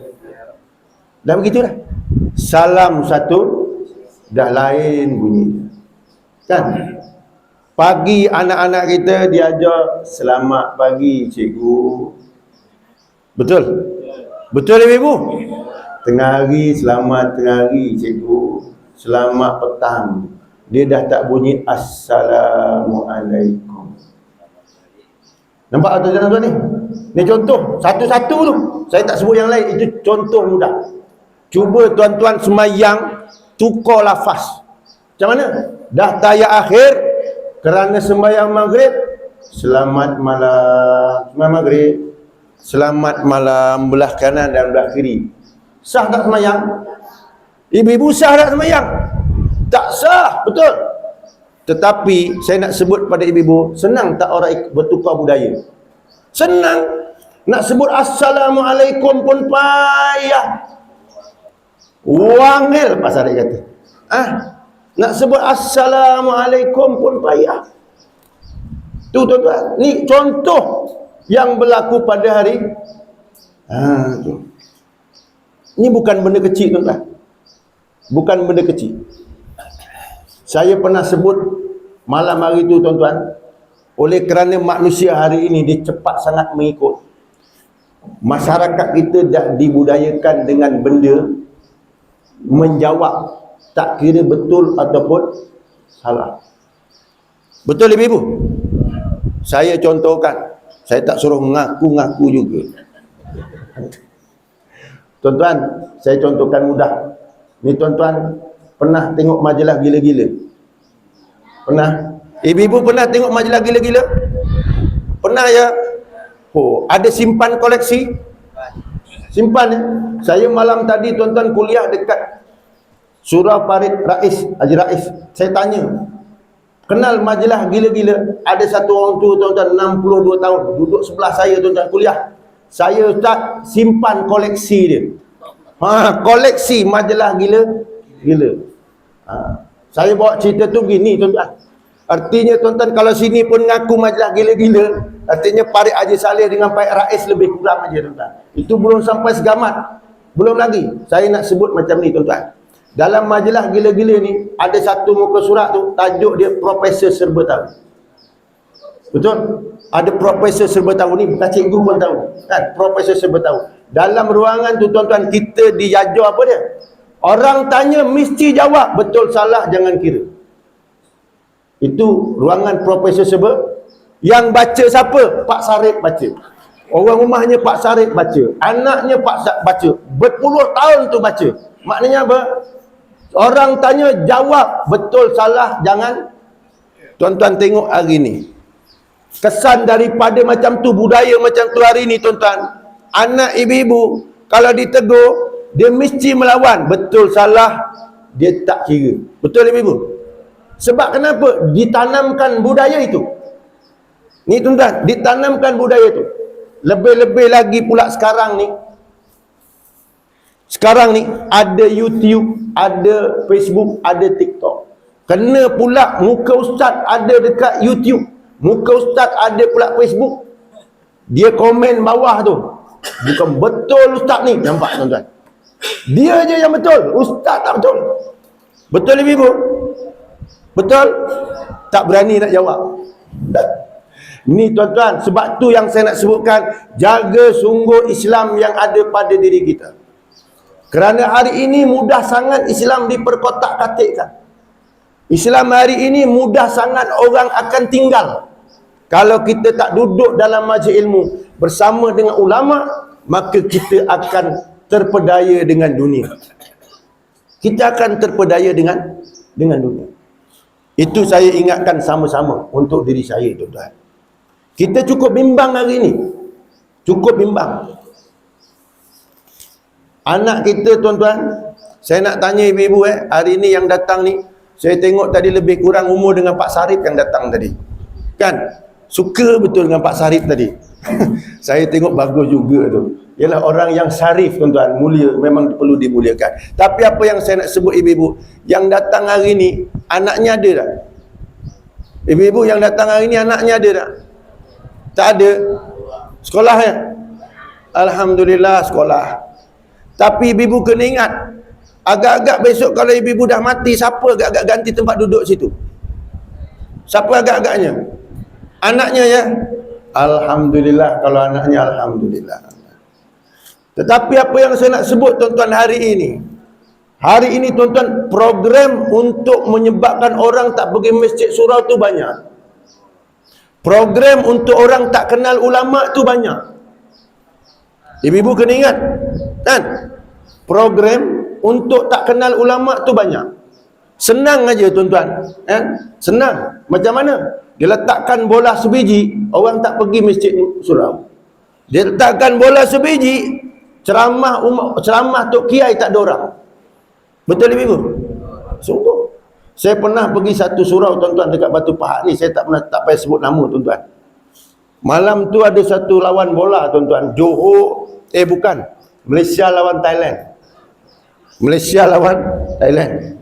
Dah begitu dah. Salam satu dah lain bunyinya. Kan? Pagi anak-anak kita diajar selamat pagi cikgu. Betul? Betul ibu-ibu? Tengah hari selamat tengah hari cikgu. Selamat petang. Dia dah tak bunyi Assalamualaikum. Nampak atau tuan-tuan ni? Ni contoh satu-satu tu. Saya tak sebut yang lain, itu contoh mudah. Cuba tuan-tuan semayang tukar lafaz. Macam mana? Dah tayat akhir kerana sembahyang maghrib, selamat malam. Sembahyang maghrib, selamat malam belah kanan dan belah kiri. Sah tak sembahyang? Ibu-ibu sah tak sembahyang? Tak sah, betul. Tetapi saya nak sebut pada ibu-ibu, senang tak orang bertukar budaya? Senang. Nak sebut Assalamualaikum pun payah. Wangil Pak Sarip kata. Nak sebut Assalamualaikum pun payah. Tu tuan-tuan, ni contoh yang berlaku pada hari tu. Ni bukan benda kecil tuan-tuan. Bukan benda kecil. Saya pernah sebut malam hari tu tuan-tuan, oleh kerana manusia hari ini dia cepat sangat mengikut. Masyarakat kita dah dibudayakan dengan benda menjawab tak kira betul ataupun salah. Betul ibu-ibu? Saya contohkan. Saya tak suruh ngaku-ngaku juga. Tuan-tuan, saya contohkan mudah. Ni tuan-tuan pernah tengok majalah gila-gila? Pernah? Ibu-ibu pernah tengok majalah gila-gila? Pernah ya? Oh, ada simpan koleksi? Simpan ya? Saya malam tadi tuan-tuan kuliah dekat Surau Farid Rais, Haji Rais. Saya tanya, kenal majalah gila-gila? Ada satu orang tua tuan-tuan 62 tahun duduk sebelah saya tuan-tuan kuliah. Saya Ustaz simpan koleksi dia. Koleksi majalah gila-gila. Saya bawa cerita tu begini tuan-tuan. Artinya tuan-tuan kalau sini pun ngaku majalah gila-gila, artinya Farid Haji Saleh dengan Farid Rais lebih kurang aja tuan-tuan. Itu belum sampai segamat. Belum lagi. Saya nak sebut macam ni tuan-tuan. Dalam majalah gila-gila ni ada satu muka surat tu, tajuk dia Profesor Serba Tahu. Betul? Ada Profesor Serba Tahu ni, bukan cikgu pun tahu. Kan? Profesor Serba Tahu. Dalam ruangan tu tuan-tuan, kita diajar apa dia? Orang tanya mesti jawab, betul salah jangan kira. Itu ruangan Profesor Serba. Yang baca siapa? Pak Sarip baca. Orang rumahnya Pak Sarip baca. Anaknya Pak Sarip baca. Berpuluh tahun tu baca. Maknanya apa? Orang tanya jawab, betul salah jangan. Tuan-tuan tengok hari ni, kesan daripada macam tu, budaya macam tu hari ni tuan-tuan, anak ibu-ibu kalau ditegur dia mesti melawan, betul salah dia tak kira. Betul ibu-ibu? Sebab kenapa? Ditanamkan budaya itu. Ni tuan-tuan, ditanamkan budaya itu. Lebih-lebih lagi pula sekarang ni. Sekarang ni ada YouTube, ada Facebook, ada TikTok. Kena pula muka ustaz ada dekat YouTube, muka ustaz ada pula Facebook. Dia komen bawah tu, bukan betul ustaz ni. Nampak tuan-tuan? Dia je yang betul, ustaz tak betul. Betul ibu? Betul? Tak berani nak jawab. Ni tuan-tuan, sebab tu yang saya nak sebutkan, jaga sungguh Islam yang ada pada diri kita. Kerana hari ini mudah sangat Islam diperkotak-katikkan. Islam hari ini mudah sangat orang akan tinggal. Kalau kita tak duduk dalam majlis ilmu bersama dengan ulama, maka kita akan terpedaya dengan dunia. Kita akan terpedaya dengan dunia. Itu saya ingatkan sama-sama untuk diri saya tuan-tuan. Kita cukup bimbang hari ini. Cukup bimbang. Anak kita tuan-tuan, saya nak tanya ibu-ibu hari ni yang datang ni, saya tengok tadi lebih kurang umur dengan Pak Sarip yang datang tadi. Kan? Suka betul dengan Pak Sarip tadi. Saya tengok bagus juga tu. Ialah orang yang syarif tuan-tuan, mulia, memang perlu dimuliakan. Tapi apa yang saya nak sebut ibu-ibu, yang datang hari ni, anaknya ada tak? Ibu-ibu yang datang hari ni, anaknya ada tak? Tak ada. Sekolah ya? Alhamdulillah sekolah. Tapi ibu-ibu kena ingat, agak-agak besok kalau ibu-ibu dah mati, siapa agak-agak ganti tempat duduk situ? Siapa agak-agaknya? Anaknya ya. Alhamdulillah kalau anaknya, alhamdulillah. Tetapi apa yang saya nak sebut tuan-tuan hari ini? Hari ini tuan-tuan, program untuk menyebabkan orang tak pergi masjid surau tu banyak. Program untuk orang tak kenal ulama tu banyak. Ibu-ibu kena ingat, kan? Program untuk tak kenal ulama tu banyak. Senang aja tuan-tuan, kan? Senang. Macam mana? Dia letakkan bola sebiji, orang tak pergi masjid surau. Dia letakkan bola sebiji, ceramah Tok Kiai tak ada orang. Betul ibu? Sungguh. Saya pernah pergi satu surau tuan-tuan dekat Batu Pahat ni, saya tak payah sebut nama tuan-tuan. Malam tu ada satu lawan bola tuan-tuan, bukan, Malaysia lawan Thailand. Malaysia lawan Thailand.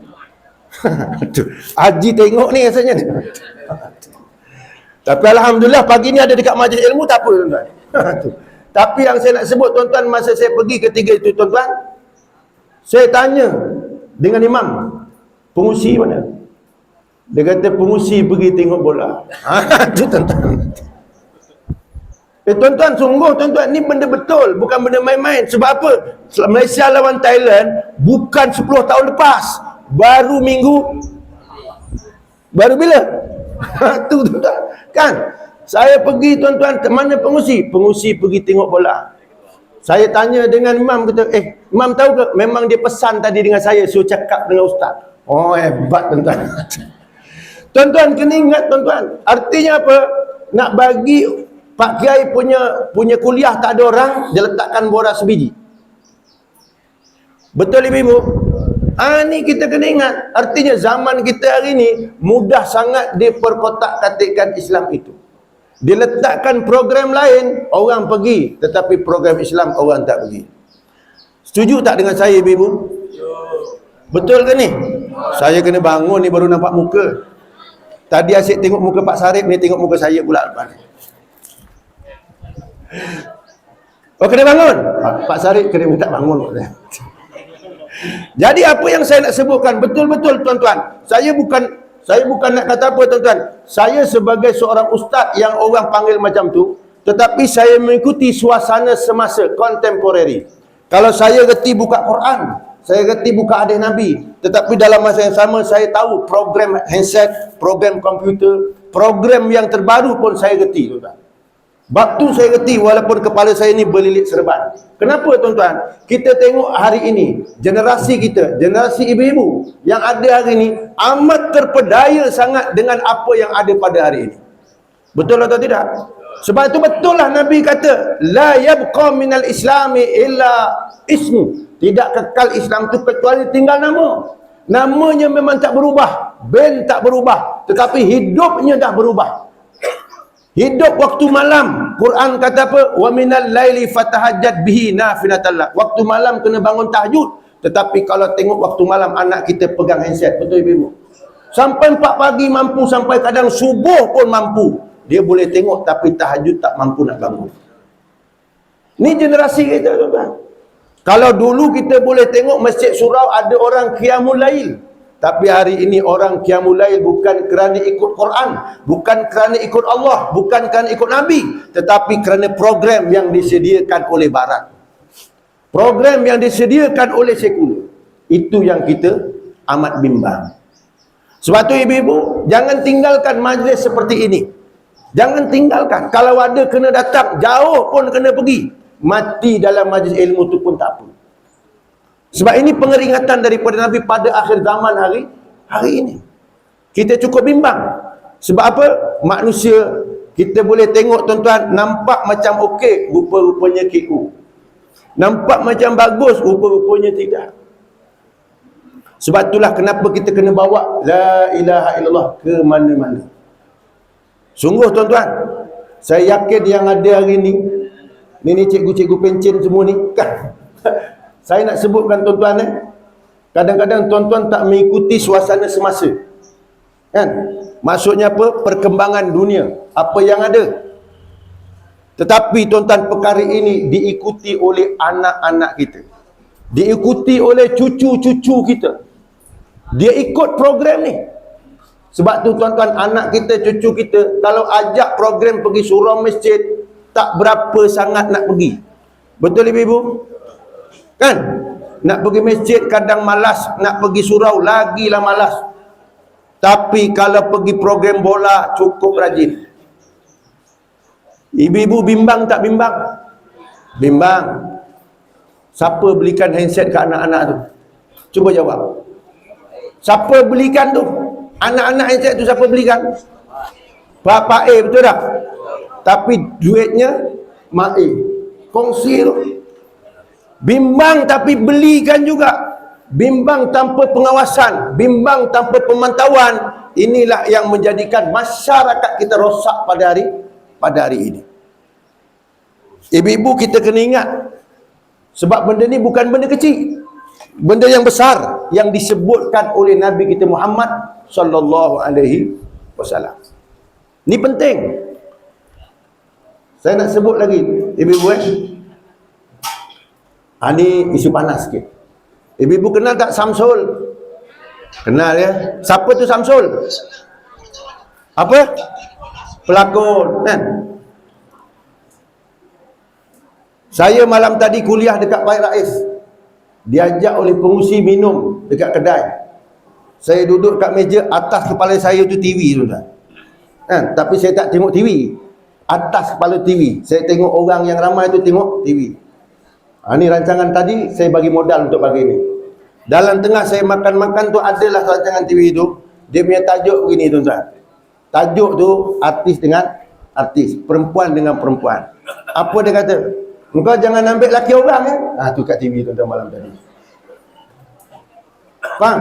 Haji tengok ni rasanya ni. Tapi alhamdulillah pagi ni ada dekat majlis ilmu, tak apa tuan-tuan. Tapi yang saya nak sebut tuan-tuan, masa saya pergi ketiga itu tuan-tuan, saya tanya dengan imam, pengusi mana? Dia kata pengusi pergi tengok bola. Itu tuan-tuan. Tuan-tuan, sungguh tuan-tuan, ni benda betul, bukan benda main-main. Sebab apa? Malaysia lawan Thailand bukan 10 tahun lepas, baru bila? Tu tuan-tuan. Kan? Saya pergi tuan-tuan, mana pengusi? Pengusi pergi tengok bola. Saya tanya dengan imam, kata, imam tahu ke? Memang dia pesan tadi dengan saya, suruh cakap dengan ustaz. Oh, hebat tuan-tuan. Tuan-tuan kena ingat tuan-tuan, artinya apa? Nak bagi Pak Kiai punya kuliah tak ada orang, dia letakkan bola sebiji. Betul ibu-ibu? Ni kita kena ingat, artinya zaman kita hari ni mudah sangat diperkotak-katikkan Islam itu. Dia letakkan program lain, orang pergi, tetapi program Islam orang tak pergi. Setuju tak dengan saya ibu-ibu? Betul ke ni? Saya kena bangun ni baru nampak muka. Tadi asyik tengok muka Pak Sarip, ni tengok muka saya pula lepas ni. Oh, kena bangun. Pak Sarip kena minta bangun. Jadi apa yang saya nak sebutkan, betul-betul tuan-tuan, saya bukan nak kata apa tuan-tuan, saya sebagai seorang ustaz yang orang panggil macam tu, tetapi saya mengikuti suasana semasa, contemporary. Kalau saya reti buka Quran, saya reti buka hadis Nabi, tetapi dalam masa yang sama saya tahu program handset, program komputer, program yang terbaru pun saya reti tuan-tuan. Waktu saya reti walaupun kepala saya ni berlilit serban. Kenapa tuan-tuan? Kita tengok hari ini, generasi kita, generasi ibu-ibu yang ada hari ini amat terpedaya sangat dengan apa yang ada pada hari ini. Betul atau tidak? Sebab itu betul lah Nabi kata, la yabqa minal islami illa ismu. Tidak kekal Islam itu kecuali tinggal nama. Namanya memang tak berubah, ben tak berubah, tetapi hidupnya dah berubah. Hidup waktu malam, Quran kata apa? Wa minal laili fatahajjat bihi nafilatan lak. Waktu malam kena bangun tahajud. Tetapi kalau tengok waktu malam anak kita pegang handset, betul ibu? Sampai 4 pagi mampu, sampai kadang subuh pun mampu. Dia boleh tengok tapi tahajud tak mampu nak bangun. Ni generasi kita tuan-tuan. Kalau dulu kita boleh tengok masjid surau ada orang qiyamul lail. Tapi hari ini orang qiyamul lail bukan kerana ikut Quran, bukan kerana ikut Allah, bukan kerana ikut Nabi, tetapi kerana program yang disediakan oleh Barat. Program yang disediakan oleh sekular. Itu yang kita amat bimbang. Sebab tu ibu-ibu, jangan tinggalkan majlis seperti ini. Jangan tinggalkan. Kalau ada kena datang, jauh pun kena pergi. Mati dalam majlis ilmu tu pun tak apa. Sebab ini pengeringatan daripada Nabi pada akhir zaman hari ini. Kita cukup bimbang. Sebab apa? Manusia, kita boleh tengok tuan-tuan, nampak macam okey, rupa-rupanya KO. Nampak macam bagus, rupa-rupanya tidak. Sebab itulah kenapa kita kena bawa La ilaha illallah ke mana-mana. Sungguh tuan-tuan, saya yakin yang ada hari ni, ni cikgu-cikgu pencen semua ni, kan? Saya nak sebutkan tuan-tuan, kadang-kadang tuan-tuan tak mengikuti suasana semasa. Kan? Maksudnya apa? Perkembangan dunia. Apa yang ada. Tetapi tuan-tuan, perkara ini diikuti oleh anak-anak kita. Diikuti oleh cucu-cucu kita. Dia ikut program ni. Sebab tu tuan-tuan, anak kita, cucu kita, kalau ajak program pergi surau masjid, tak berapa sangat nak pergi. Betul ibu-ibu? Kan? Nak pergi masjid kadang malas, nak pergi surau lagilah malas. Tapi kalau pergi program bola, cukup rajin. Ibu-ibu bimbang tak bimbang? Bimbang. Siapa belikan handset ke anak-anak tu? Cuba jawab. Siapa belikan tu? Anak-anak handset tu siapa belikan? Pak A, betul tak? Tapi duitnya Mak A. Kongsi tu. Bimbang tapi belikan juga. Bimbang tanpa pengawasan, bimbang tanpa pemantauan. Inilah yang menjadikan masyarakat kita rosak pada hari ini. Ibu-ibu kita kena ingat, sebab benda ni bukan benda kecil, benda yang besar yang disebutkan oleh Nabi kita Muhammad sallallahu alaihi wasallam. Ni penting. Saya nak sebut lagi, ibu-ibu ini isu panas sikit. Ibu-ibu kenal tak Samsul? Kenal ya? Siapa tu Samsul? Apa? Pelakon, kan? Saya malam tadi kuliah dekat Baik Rais. Diajak oleh pengusi minum dekat kedai. Saya duduk kat meja, atas kepala saya tu TV tu dah. Kan? Tapi saya tak tengok TV. Atas kepala TV. Saya tengok orang yang ramai tu tengok TV. Ini rancangan tadi saya bagi modal untuk pagi ni. Dalam tengah saya makan-makan tu adalah rancangan TV tu. Dia punya tajuk begini tuan-tuan. Tajuk tu artis dengan artis, perempuan dengan perempuan. Apa dia kata? Engkau jangan ambil laki orang ya. Tu kat TV tuan-tuan malam tadi. Faham?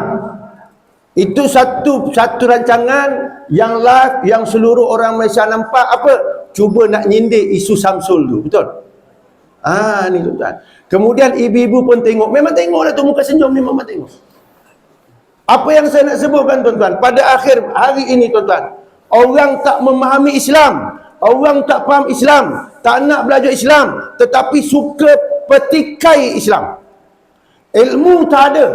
Itu satu rancangan yang live, yang seluruh orang Malaysia nampak apa? Cuba nak nyindir isu Samsul tu, betul? Ni tuan-tuan. Kemudian ibu-ibu pun tengok. Memang tengoklah tu muka senyum ni, memang tengok. Apa yang saya nak sebutkan tuan-tuan, pada akhir hari ini tuan-tuan, orang tak memahami Islam, orang tak faham Islam, tak nak belajar Islam, tetapi suka petikai Islam. Ilmu tak ada,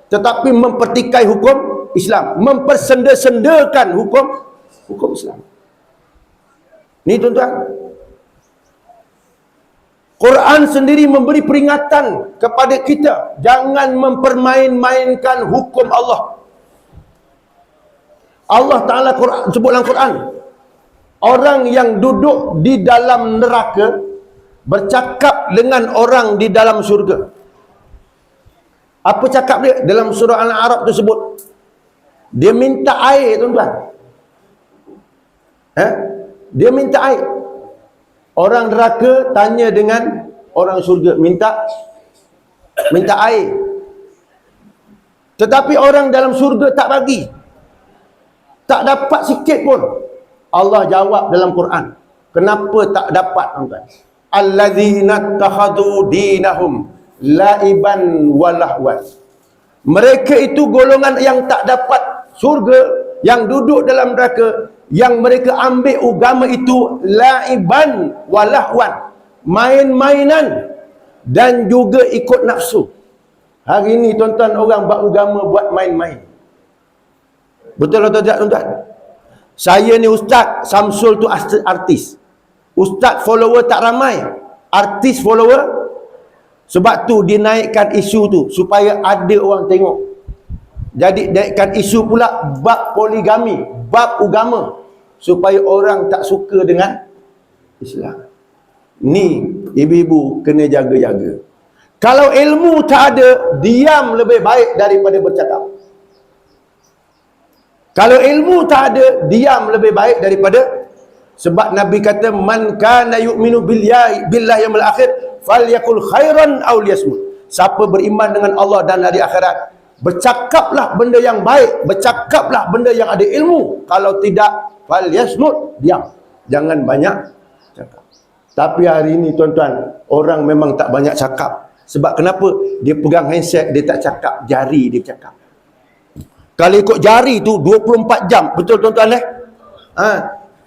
tetapi mempertikai hukum Islam, mempersenda-sendakan hukum Islam. Ni tuan-tuan, Quran sendiri memberi peringatan kepada kita, jangan mempermain-mainkan hukum Allah. Allah Ta'ala sebut dalam Quran, orang yang duduk di dalam neraka bercakap dengan orang di dalam syurga. Apa cakap dia? Dalam surah Al-A'raf tu sebut, dia minta air tuan-tuan. Dia minta air. Orang neraka tanya dengan orang syurga, minta air. Tetapi orang dalam syurga tak bagi. Tak dapat sikit pun. Allah jawab dalam Quran. Kenapa tak dapat tuan-tuan? Allazina takhadhu dinahum laiban walahwan. Mereka itu golongan yang tak dapat syurga, yang duduk dalam neraka, yang mereka ambil agama itu laiban walahwan, main-mainan dan juga ikut nafsu. Hari ini tuan-tuan, orang buat agama buat main-main. Betul atau tidak tuan-tuan? Saya ni ustaz, Samsul tu artis. Ustaz follower tak ramai, artis follower. Sebab tu dia naikkan isu tu supaya ada orang tengok. Jadi naikkan isu pula bab poligami, bab agama, supaya orang tak suka dengan Islam. Ni ibu-ibu kena jaga-jaga. Kalau ilmu tak ada, diam lebih baik daripada bercakap. Kalau ilmu tak ada, diam lebih baik daripada, sebab Nabi kata man kana yu'minu billahi yaumil akhir falyakul khairan aw liyasmut. Siapa beriman dengan Allah dan hari akhirat, bercakaplah benda yang baik, bercakaplah benda yang ada ilmu. Kalau tidak, falyasmut, diam. Jangan banyak cakap. Tapi hari ini tuan-tuan, orang memang tak banyak cakap. Sebab kenapa? Dia pegang handset, dia tak cakap, jari dia cakap. Kalau ikut jari tu 24 jam, betul tuan-tuan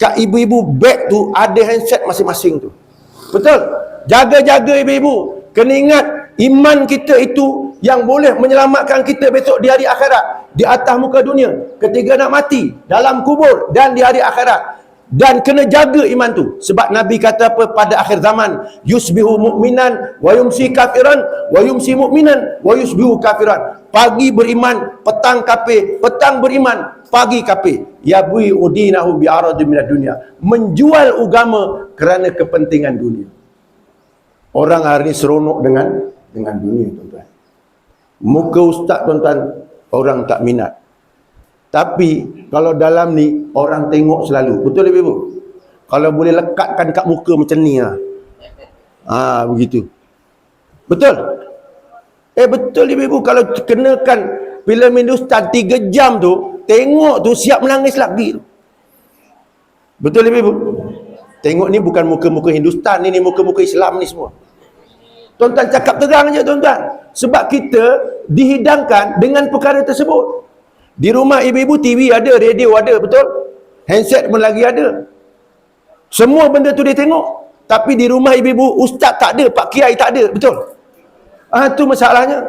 kat ibu-ibu beg tu ada handset masing-masing tu. Betul? Jaga-jaga ibu-ibu. Kena ingat, iman kita itu yang boleh menyelamatkan kita besok di hari akhirat, di atas muka dunia, ketika nak mati, dalam kubur dan di hari akhirat. Dan kena jaga iman tu. Sebab Nabi kata apa pada akhir zaman? Yusbihu mu'minan wa yumsi kafiran wa yumsi mu'minan wa yusbihu kafiran. Pagi beriman, petang kafir, petang beriman, pagi kafir. Yabui udinahu bi'aradi minad dunia. Menjual agama kerana kepentingan dunia. Orang hari ini seronok dengan dunia, tuan-tuan. Muka ustaz, tuan-tuan, orang tak minat. Tapi kalau dalam ni orang tengok selalu. Betul ibu? Kalau boleh lekatkan kat muka macam ni lah. Begitu. Betul? Betul ibu. Kalau kenakan filem Hindustan 3 jam tu, tengok tu siap menangis lagi tu. Betul ibu? Tengok ni bukan muka-muka Hindustan ni muka-muka Islam ni semua. Tuan-tuan cakap terang je, tuan-tuan. Sebab kita dihidangkan dengan perkara tersebut. Di rumah ibu-ibu TV ada, radio ada, betul? Handset pun lagi ada. Semua benda tu dia tengok. Tapi di rumah ibu-ibu, ustaz tak ada, pak kiai tak ada, betul? Tu masalahnya.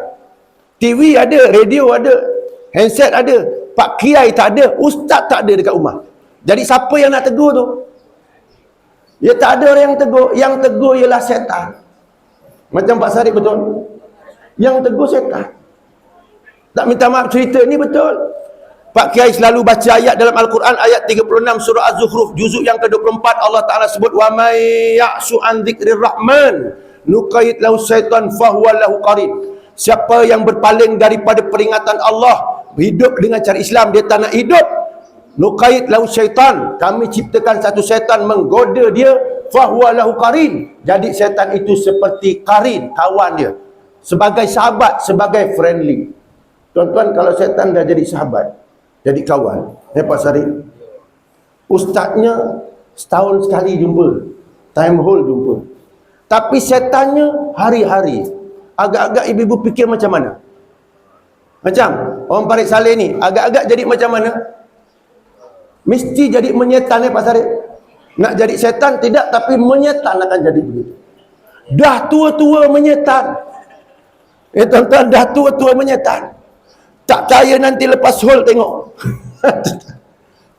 TV ada, radio ada, handset ada, pak kiai tak ada, ustaz tak ada dekat rumah. Jadi siapa yang nak tegur tu? Ya tak ada orang yang tegur. Yang tegur ialah syaitan. Macam Pak Sarip, betul? Yang tegur syaitan. Tak minta maaf cerita ni betul. Pak Kiai selalu baca ayat dalam Al-Quran, ayat 36 surah Az-Zukhruf, juzuk yang ke-24, Allah Ta'ala sebut, wa may ya'su an dzikrir rahman nuqayyid lahu syaitan fahuwa lahu qarin. Siapa yang berpaling daripada peringatan Allah, hidup dengan cara Islam, dia tak nak hidup, nuqayyid lahu syaitan, kami ciptakan satu syaitan menggoda dia, fahuwa lahu qarin. Jadi syaitan itu seperti qarin, kawan dia, sebagai sahabat, sebagai friendly. Tuan-tuan, kalau syaitan dah jadi sahabat, jadi kawan, Pak Sarip, ustaznya setahun sekali jumpa, time hole jumpa. Tapi syaitannya hari-hari. Agak-agak ibu-ibu fikir macam mana? Macam orang Parik Saleh ni, agak-agak jadi macam mana? Mesti jadi menyetan, Pak Sarip. Nak jadi syaitan tidak, tapi menyetan akan jadi begitu. Dah tua-tua menyetan. Tuan-tuan, dah tua-tua menyetan. Tak percaya nanti lepas hol tengok.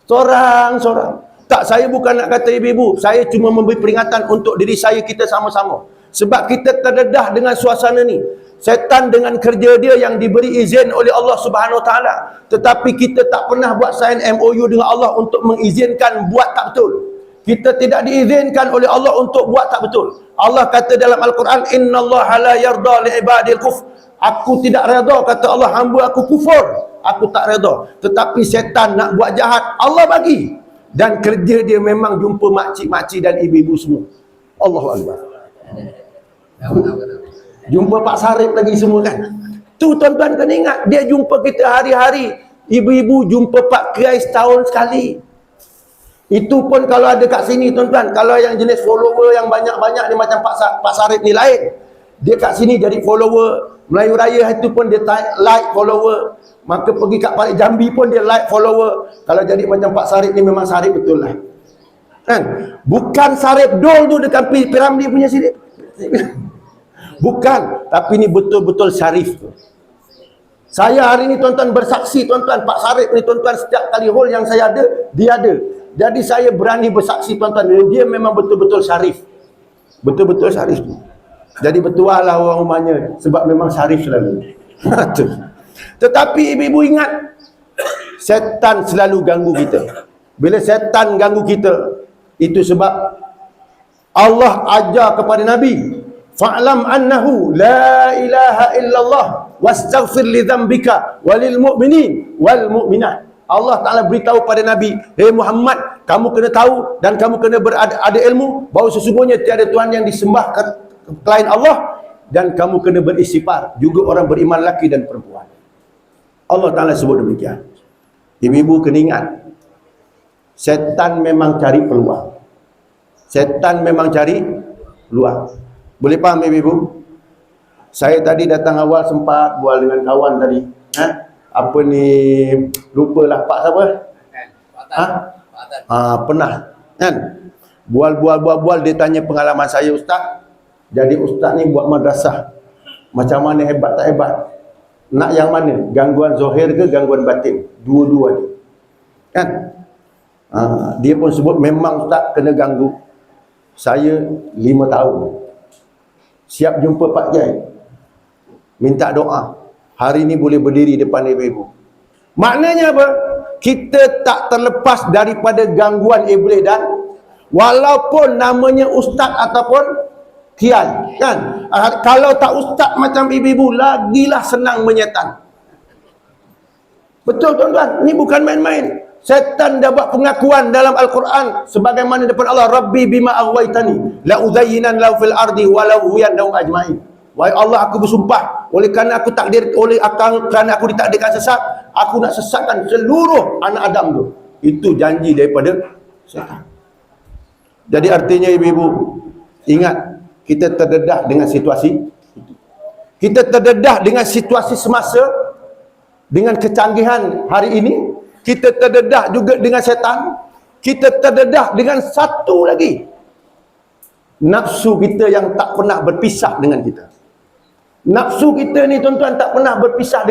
Sorang-sorang. Tak, saya bukan nak kata ibu-ibu. Saya cuma memberi peringatan untuk diri saya, kita sama-sama. Sebab kita terdedah dengan suasana ni. Setan dengan kerja dia yang diberi izin oleh Allah Subhanahu Wa Taala. Tetapi kita tak pernah buat sign MOU dengan Allah untuk mengizinkan buat tak betul. Kita tidak diizinkan oleh Allah untuk buat tak betul. Allah kata dalam Al-Quran, innallaha la yarda li ibadil kufr. Aku tidak redha, kata Allah, hamba aku kufur. Aku tak redha. Tetapi syaitan nak buat jahat, Allah bagi. Dan kerja dia memang jumpa makcik-makcik dan ibu-ibu semua. Allahu Akbar. Jumpa Pak Sarip lagi semua kan. Tu tuan-tuan kena ingat, dia jumpa kita hari-hari. Ibu-ibu jumpa Pak Kiai setahun sekali. Itu pun kalau ada kat sini, tuan-tuan. Kalau yang jenis follower yang banyak-banyak ni macam Pak Sarip ni lain. Dia kat sini jadi follower. Melayu Raya itu pun dia like follower. Maka pergi kat Parik Jambi pun dia like follower. Kalau jadi macam Pak Sarip ni memang Sarip betul lah. Kan? Bukan Sarip Dol tu dekat Piramli punya sini. Bukan. Tapi ni betul-betul Syarif tu. Saya hari ni tuan-tuan bersaksi, tuan-tuan, Pak Sarip ni tuan-tuan, setiap kali hol yang saya ada, dia ada. Jadi saya berani bersaksi, tuan-tuan, dia memang betul-betul Syarif. Betul-betul Syarif tu. Jadi bertuah lah orang rumahnya. Sebab memang Syarif selalu. Tetapi ibu-ibu ingat, setan selalu ganggu kita. Bila setan ganggu kita, itu sebab Allah ajar kepada Nabi, fa'lam annahu la ilaha illallah wastaghfir li dhanbika walil mu'minin wal mu'minat. Allah Ta'ala beritahu pada Nabi, hey Muhammad, kamu kena tahu dan kamu kena ada ilmu bahawa sesungguhnya tiada Tuhan yang disembah selain Allah, dan kamu kena beristighfar juga orang beriman lelaki dan perempuan. Allah Ta'ala sebut demikian. Ibu-ibu kena ingat, setan memang cari peluang. Setan memang cari peluang. Boleh faham ibu-ibu? Saya tadi datang awal sempat bual dengan kawan tadi. Apa ni, lupalah Pak siapa? Pernah kan? Bual dia tanya pengalaman saya, Ustaz. Jadi ustaz ni buat madrasah. Macam mana, hebat tak hebat? Nak yang mana? Gangguan zahir ke gangguan batin? Dua-dua ni. Kan? Dia pun sebut memang Ustaz kena ganggu. Saya 5 tahun. Siap jumpa Pak Kiai. Minta doa. Hari ni boleh berdiri depan ibu-ibu. Maknanya apa? Kita tak terlepas daripada gangguan iblis dan walaupun namanya ustaz ataupun kiai, kan? Kalau tak ustaz macam ibu-ibu, lagilah senang menyetan. Betul tuan-tuan, ni bukan main-main. Setan dah buat pengakuan dalam Al-Quran sebagaimana depan Allah, Rabbi bima aghwaytani la uzayyinan lahu fil ardi wa la ughwiyannahum ajma'in. Wahai Allah, aku bersumpah, oleh kerana aku ditakdirkan sesat, aku nak sesatkan seluruh anak Adam tu. Itu janji daripada setan. Jadi artinya ibu-ibu, ingat, kita terdedah dengan situasi itu. Kita terdedah dengan situasi semasa, dengan kecanggihan hari ini. Kita terdedah juga dengan setan. Kita terdedah dengan satu lagi, nafsu kita yang tak pernah berpisah dengan kita. Nafsu kita ni tuan-tuan tak pernah berpisah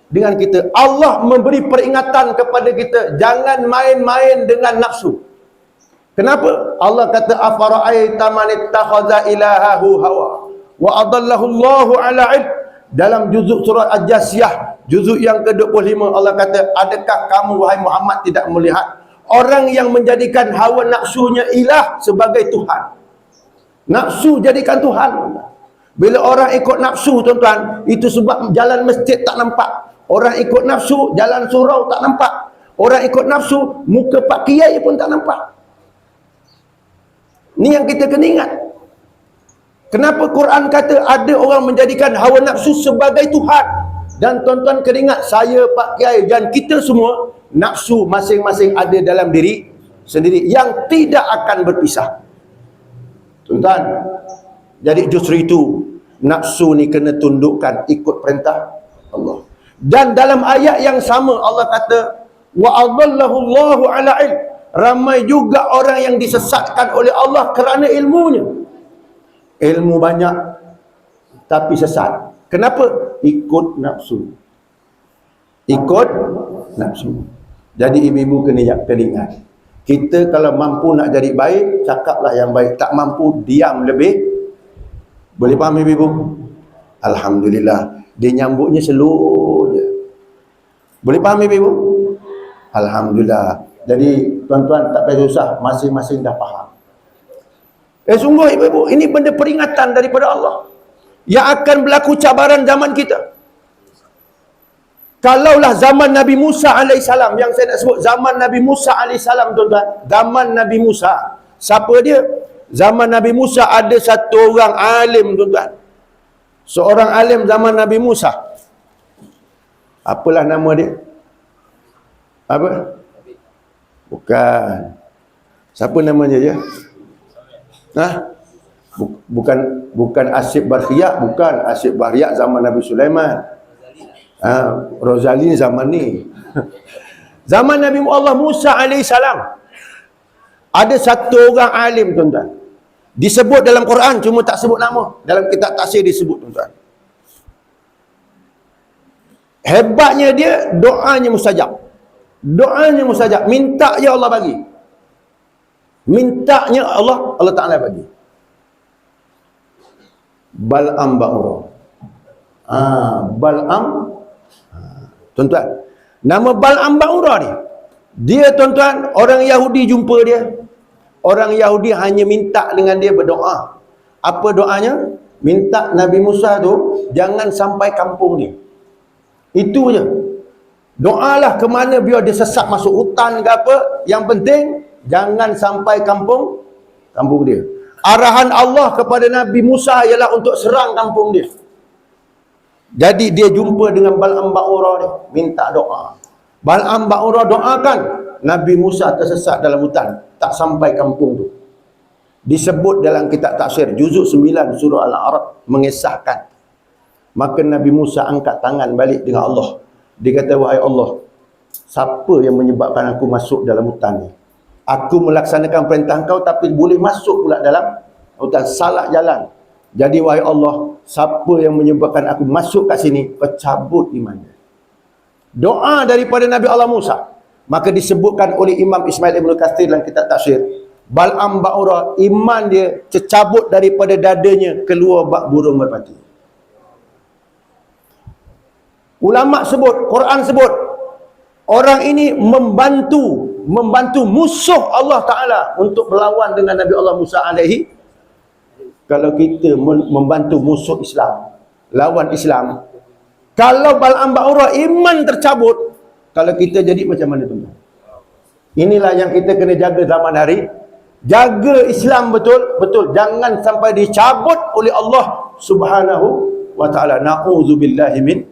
dengan kita. Allah memberi peringatan kepada kita, jangan main-main dengan nafsu. Kenapa? Allah kata, afara'aita man ittakhadha ilahahu hawa wa adallahu Allahu ala ilm. Dalam juzuk surat Al-Jasiyah, juzuk yang ke-25, Allah kata, adakah kamu wahai Muhammad tidak melihat orang yang menjadikan hawa nafsunya ilah sebagai Tuhan? Nafsu jadikan Tuhan. Bila orang ikut nafsu tuan-tuan, itu sebab jalan masjid tak nampak. Orang ikut nafsu, jalan surau tak nampak. Orang ikut nafsu, muka Pak Kiai pun tak nampak. Ni yang kita kena ingat. Kenapa Quran kata ada orang menjadikan hawa nafsu sebagai Tuhan? Dan tuan-tuan kena ingat, saya, Pak Kiai dan kita semua, nafsu masing-masing ada dalam diri sendiri yang tidak akan berpisah. Tuan-tuan, jadi justru itu nafsu ni kena tundukkan ikut perintah Allah. Dan dalam ayat yang sama Allah kata, wa adallahu Allahu ala ilm. Ramai juga orang yang disesatkan oleh Allah kerana ilmunya. Ilmu banyak tapi sesat. Kenapa? Ikut nafsu. Ikut nafsu. Jadi ibu-ibu kena ingat. Kita kalau mampu nak jadi baik, cakaplah yang baik. Tak mampu, diam lebih. Boleh faham ibu-ibu? Alhamdulillah. Dia nyambutnya slow je. Boleh faham ibu-ibu? Alhamdulillah. Jadi tuan-tuan tak payah susah, masing-masing dah faham. Sungguh ibu-ibu, ini benda peringatan daripada Allah yang akan berlaku cabaran zaman kita. Kalaulah zaman Nabi Musa AS, yang saya nak sebut zaman Nabi Musa AS, tuan-tuan, zaman Nabi Musa, siapa dia? Zaman Nabi Musa ada satu orang alim, tuan-tuan. Seorang alim zaman Nabi Musa. Apalah nama dia? Apa? Bukan. Siapa namanya dia? Bukan Asyib Barkhiyat, bukan. Asyib Barkhiyat zaman Nabi Sulaiman. Rozali zaman ni. Zaman Nabi Allah Musa AS ada satu orang alim, tuan-tuan. Disebut dalam Quran, cuma tak sebut nama. Dalam kitab tafsir disebut, tuan-tuan. Hebatnya dia, doanya mustajab. Doanya mustajab. Minta ya Allah bagi. Mintanya Allah Ta'ala bagi. Bal'am Ba'ura. Bal'am. Tuan-tuan, nama Bal'am Ba'ura ni, dia tuan-tuan, orang Yahudi jumpa dia. Orang Yahudi hanya minta dengan dia berdoa. Apa doanya? Minta Nabi Musa tu jangan sampai kampung dia. Itu je. Doalah ke mana biar dia sesat masuk hutan ke apa. Yang penting jangan sampai kampung dia. Arahan Allah kepada Nabi Musa ialah untuk serang kampung dia. Jadi dia jumpa dengan Bal'am Ba'ura dia, minta doa. Bal'am Ba'ura doakan, Nabi Musa tersesat dalam hutan, tak sampai kampung tu. Disebut dalam kitab tafsir juzuk 9 surah Al-A'raf mengisahkan. Maka Nabi Musa angkat tangan balik dengan Allah. Dia kata, wahai Allah, siapa yang menyebabkan aku masuk dalam hutan ni? Aku melaksanakan perintah kau tapi boleh masuk pula dalam hutan, salah jalan. Jadi wahai Allah, siapa yang menyebabkan aku masuk kat sini, kau cabut imannya. Doa daripada Nabi Allah Musa. Maka disebutkan oleh Imam Ismail Ibn Katsir dalam kitab tafsir, Bal'am Ba'ura, iman dia tercabut daripada dadanya, keluar bak burung merpati. Ulama sebut, Quran sebut, orang ini membantu musuh Allah Ta'ala untuk melawan dengan Nabi Allah Musa alaihi. Kalau kita membantu musuh Islam, lawan Islam, kalau Bal'am Ba'ura iman tercabut, kalau kita jadi macam mana tuan-tuan? Inilah yang kita kena jaga zaman hari. Jaga Islam betul. Jangan sampai dicabut oleh Allah Subhanahu wa Ta'ala. Na'udzubillahi min.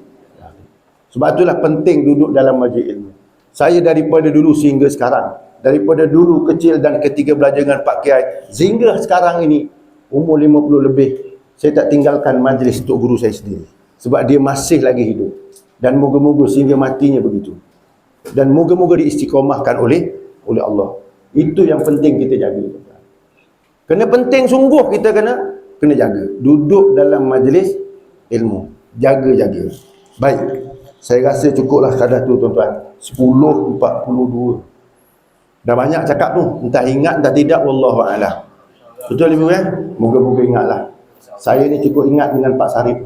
Sebab itulah penting duduk dalam majlis ilmu. Saya daripada dulu sehingga sekarang, daripada dulu kecil dan ketika belajar dengan Pak Kiai, sehingga sekarang ini umur 50 lebih, saya tak tinggalkan majlis untuk guru saya sendiri. Sebab dia masih lagi hidup. Dan moga-moga sehingga matinya begitu. Dan moga-moga diistiqomahkan oleh Allah. Itu yang penting kita jaga. Kena penting sungguh, kita kena jaga. Duduk dalam majlis ilmu. Jaga-jaga. Baik. Saya rasa cukuplah kadar tu tuan-tuan. 10:42. Dah banyak cakap tu. Entah ingat, entah tidak. Wallahu'alam. Betul ibu ya? Moga-moga ingatlah. Saya ni cukup ingat dengan Pak Sarip.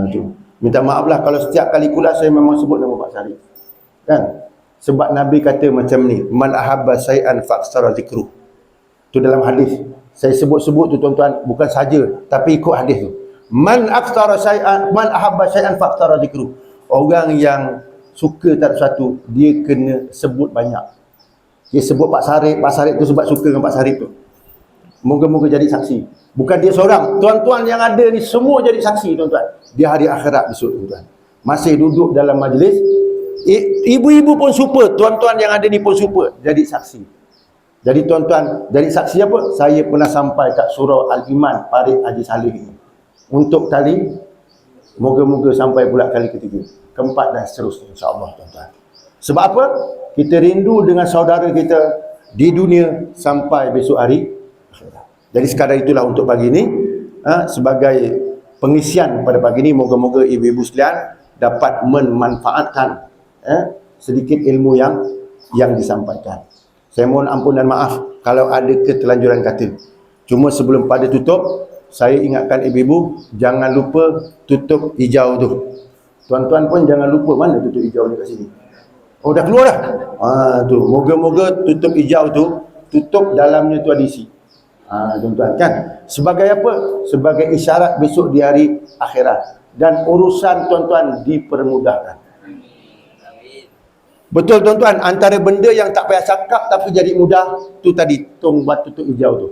Tu. Minta maaf lah kalau setiap kali kulas saya memang sebut nama Pak Sarip. Kan? Sebab Nabi kata macam ni, man ahabba syai'an fa'aksara zikruh. Tu dalam hadis. Saya sebut-sebut tu tuan-tuan bukan saja, tapi ikut hadis tu. Man ahabba syai'an fa'aksara zikruh. Orang yang suka tak satu, dia kena sebut banyak. Dia sebut Pak Sarip tu sebab suka dengan Pak Sarip tu. Moga-moga jadi saksi. Bukan dia seorang. Tuan-tuan yang ada ni semua jadi saksi tuan-tuan. Di hari akhirat besok tuan-tuan. Masih duduk dalam majlis. Ibu-ibu pun super. Tuan-tuan yang ada ni pun super. Jadi saksi. Jadi tuan-tuan, jadi saksi apa? Saya pernah sampai kat surah Al-Iman Parit Haji Saleh ni. Untuk kali, moga-moga sampai pula kali ketiga. Keempat dan seterusnya insya-Allah tuan-tuan. Sebab apa? Kita rindu dengan saudara kita di dunia sampai besok hari. Jadi sekadar itulah untuk pagi ini, sebagai pengisian pada pagi ini, moga-moga ibu-ibu sekalian dapat memanfaatkan sedikit ilmu yang disampaikan. Saya mohon ampun dan maaf kalau ada keterlanjuran kata. Cuma sebelum pada tutup, saya ingatkan ibu-ibu, jangan lupa tutup hijau tu. Tuan-tuan pun jangan lupa, mana tutup hijau ni kat sini. Oh dah keluar dah. Tu, moga-moga tutup hijau tu, tutup dalamnya tu ada isi. Tuan-tuan kan, sebagai apa? Sebagai isyarat besok di hari akhirat, dan urusan tuan-tuan dipermudahkan. Betul tuan-tuan, antara benda yang tak payah cakap tapi jadi mudah tu tadi, buat tutup hijau tu.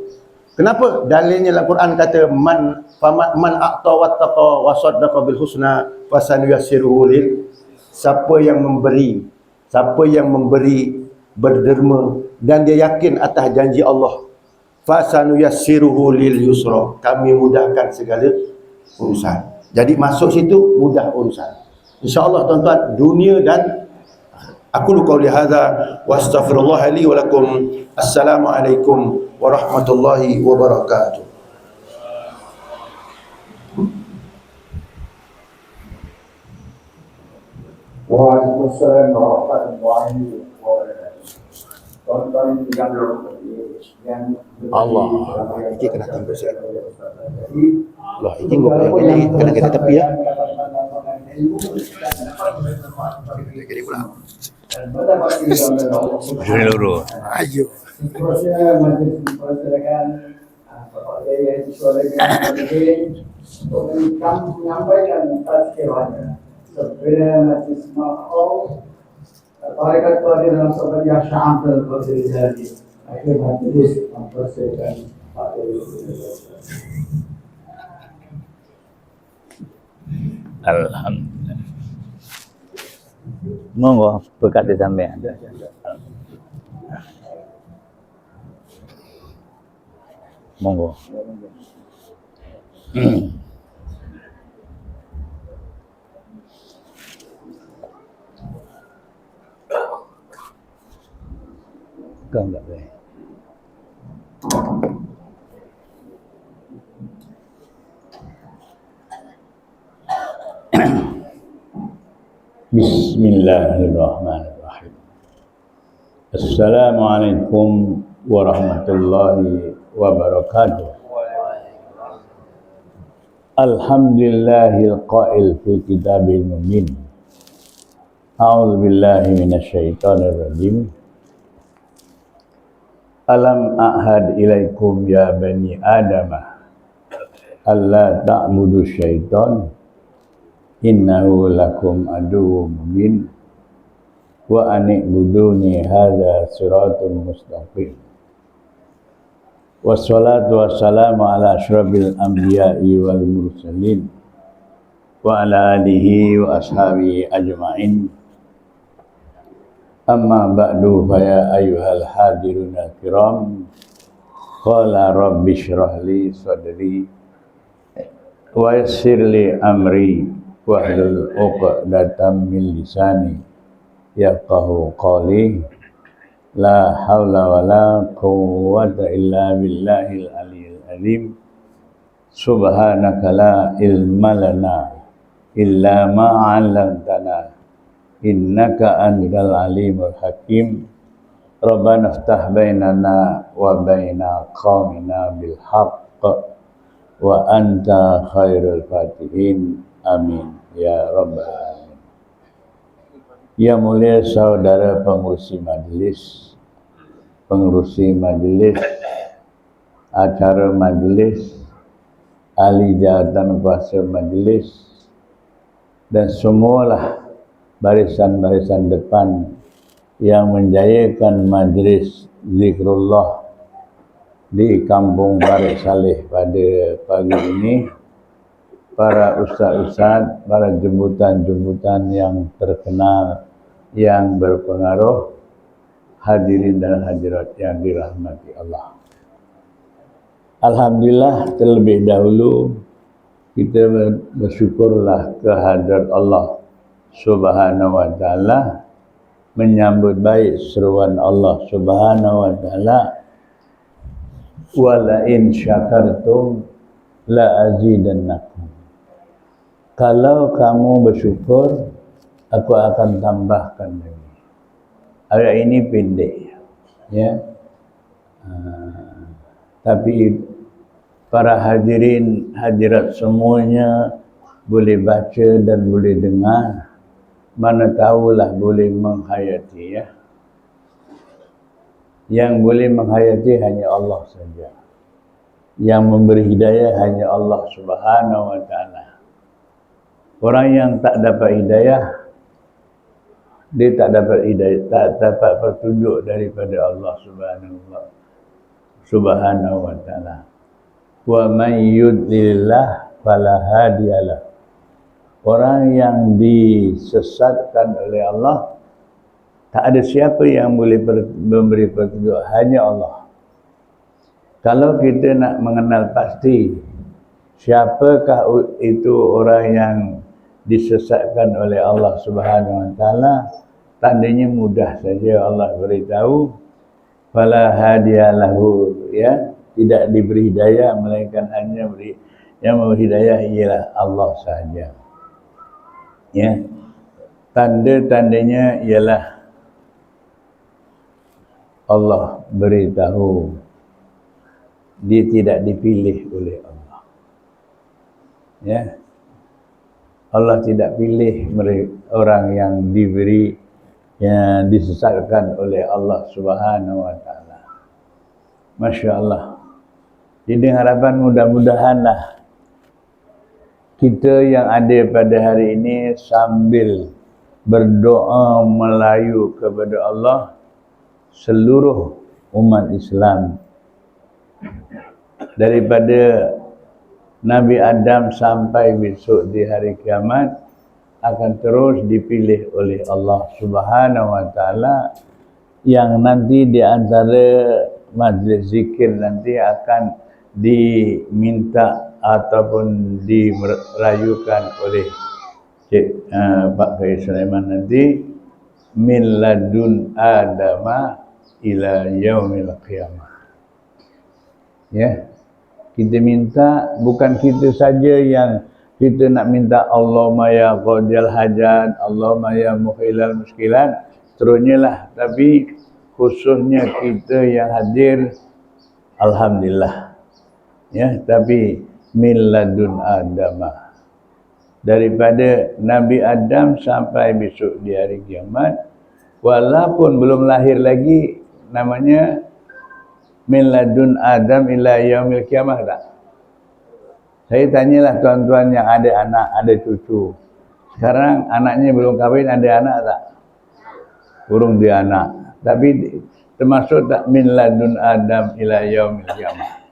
Kenapa? Dalilnya dalam Quran kata man a'ta wattaqa wa saddaqa bil husna fasanuyassiruhu lil. Siapa yang memberi berderma dan dia yakin atas janji Allah, fasanuyassiruhu lil yusra, kami mudahkan segala urusan. Jadi masuk situ mudah urusan. Insya-Allah tuan-tuan, dunia dan aku qauli hadza wa astaghfirullah li wa lakum. Assalamualaikum warahmatullahi wabarakatuh. Waalaikumsalam warahmatullahi wabarakatuh. Tuan-tuan yang Allah, ini kena tambah siap. Allah, ini kena kita tepi ya. Jadi pula. Jadi luru. Ayo. Seterusnya majlis mempersilakan Bapak Kiai Sulaiman untuk menyampaikan tazkirahnya. Sebenarnya majlis makhluk tarekat Qadir dalam sebagian sya'am Qadir jadi akhir majlis mempersilakan Pak Kiai. Alhamdulillah. Monggo berkat sampean. Monggo. Enggak boleh. Bismillahirrahmanirrahim. Assalamualaikum warahmatullahi wabarakatuh. Alhamdulillahil qail fi kitabil mubin. A'udzu billahi minasyaitonir rajim. Alam a'had ilaikum ya bani adamah alla ta'budu syaitan innahu lakum aduwwun mubin wa ani'buduni hadza siratun mustaqim. Wassalatu wassalamu ala asyrafil anbiya'i wal mursalin wa ala alihi wa ashabihi ajma'in. Amma ba'du fa ya ayyuhal hadiruna kiram. Qala rabbi shrah li sadri wa yassir li amri wahlul 'uqdatam min lisani yafqahu qawli. La haula wa la quwwata illa billahil aliyyil azim. Subhanaka la ilma lana illa ma 'allamtana innaka antal alimul hakim. Rabbana iftah bainana wa baina qaumina bil haqq wa anta khairul fatihin. Amin ya rabbal alamin. Yang mulia saudara pengurusi majelis, acara majelis, ahli jawatan kuasa majelis, dan semualah barisan-barisan depan yang menjayakan majlis zikrullah di Kampung Barik Saleh pada pagi ini. Para ustaz-ustaz, para jemputan-jemputan yang terkenal, yang berpengaruh, hadirin dan hadirat yang dirahmati Allah. Alhamdulillah, terlebih dahulu kita bersyukurlah kehadrat Allah Subhanahu wa ta'ala, menyambut baik seruan Allah Subhanahu wa ta'ala, wa la in syakartum la azidannakum. Kalau kamu bersyukur, aku akan tambahkan lagi. Ayat ini pendek, ya. Tapi para hadirin hadirat semuanya boleh baca dan boleh dengar, mana tahulah boleh menghayati, ya. Yang boleh menghayati hanya Allah saja. Yang memberi hidayah hanya Allah Subhanahu wa ta'ala. Orang yang tak dapat hidayah, dia tak dapat hidayah, tak dapat petunjuk daripada Allah Subhanahu wa ta'ala. Wa man yudlilillah fala hadiyalah. Orang yang disesatkan oleh Allah, tak ada siapa yang boleh memberi petunjuk, hanya Allah. Kalau kita nak mengenal pasti siapakah itu orang yang disesatkan oleh Allah Subhanahu wa ta'ala, tandanya mudah saja Allah beritahu, fala hadiyalahu, ya, tidak diberi hidayah melainkan hanya yang memberi hidayah ialah Allah sahaja, ya. Tanda-tandanya ialah Allah beritahu dia tidak dipilih oleh Allah, ya. Allah tidak pilih orang yang diberi, yang disesatkan oleh Allah Subhanahu wa ta'ala. Masya Allah. Jadi harapan mudah-mudahanlah kita yang ada pada hari ini sambil berdoa melayu kepada Allah, seluruh umat Islam daripada Nabi Adam sampai besok di hari kiamat akan terus dipilih oleh Allah Subhanahu wa ta'ala, yang nanti di antara majlis zikir nanti akan diminta ataupun dirayukan oleh Pak Kiai Sulaiman nanti, min ladun adama ila yaumil qiyamah, ya. Kita minta bukan kita saja yang kita nak minta Allahumma ya qadiyal hajat, Allahumma ya muhilal muskilat, seterusnya lah. Tapi khususnya kita yang hadir, alhamdulillah. Ya, tapi min ladun Adamah, daripada Nabi Adam sampai besok di hari kiamat, walaupun belum lahir lagi, namanya min ladun Adam ila yaumil kiamah tak? Saya tanyalah tuan-tuan yang ada anak, ada cucu. Sekarang anaknya belum kahwin, ada anak tak? Burung dia anak. Tapi termasuk tak min ladun Adam ila yaumil kiamah?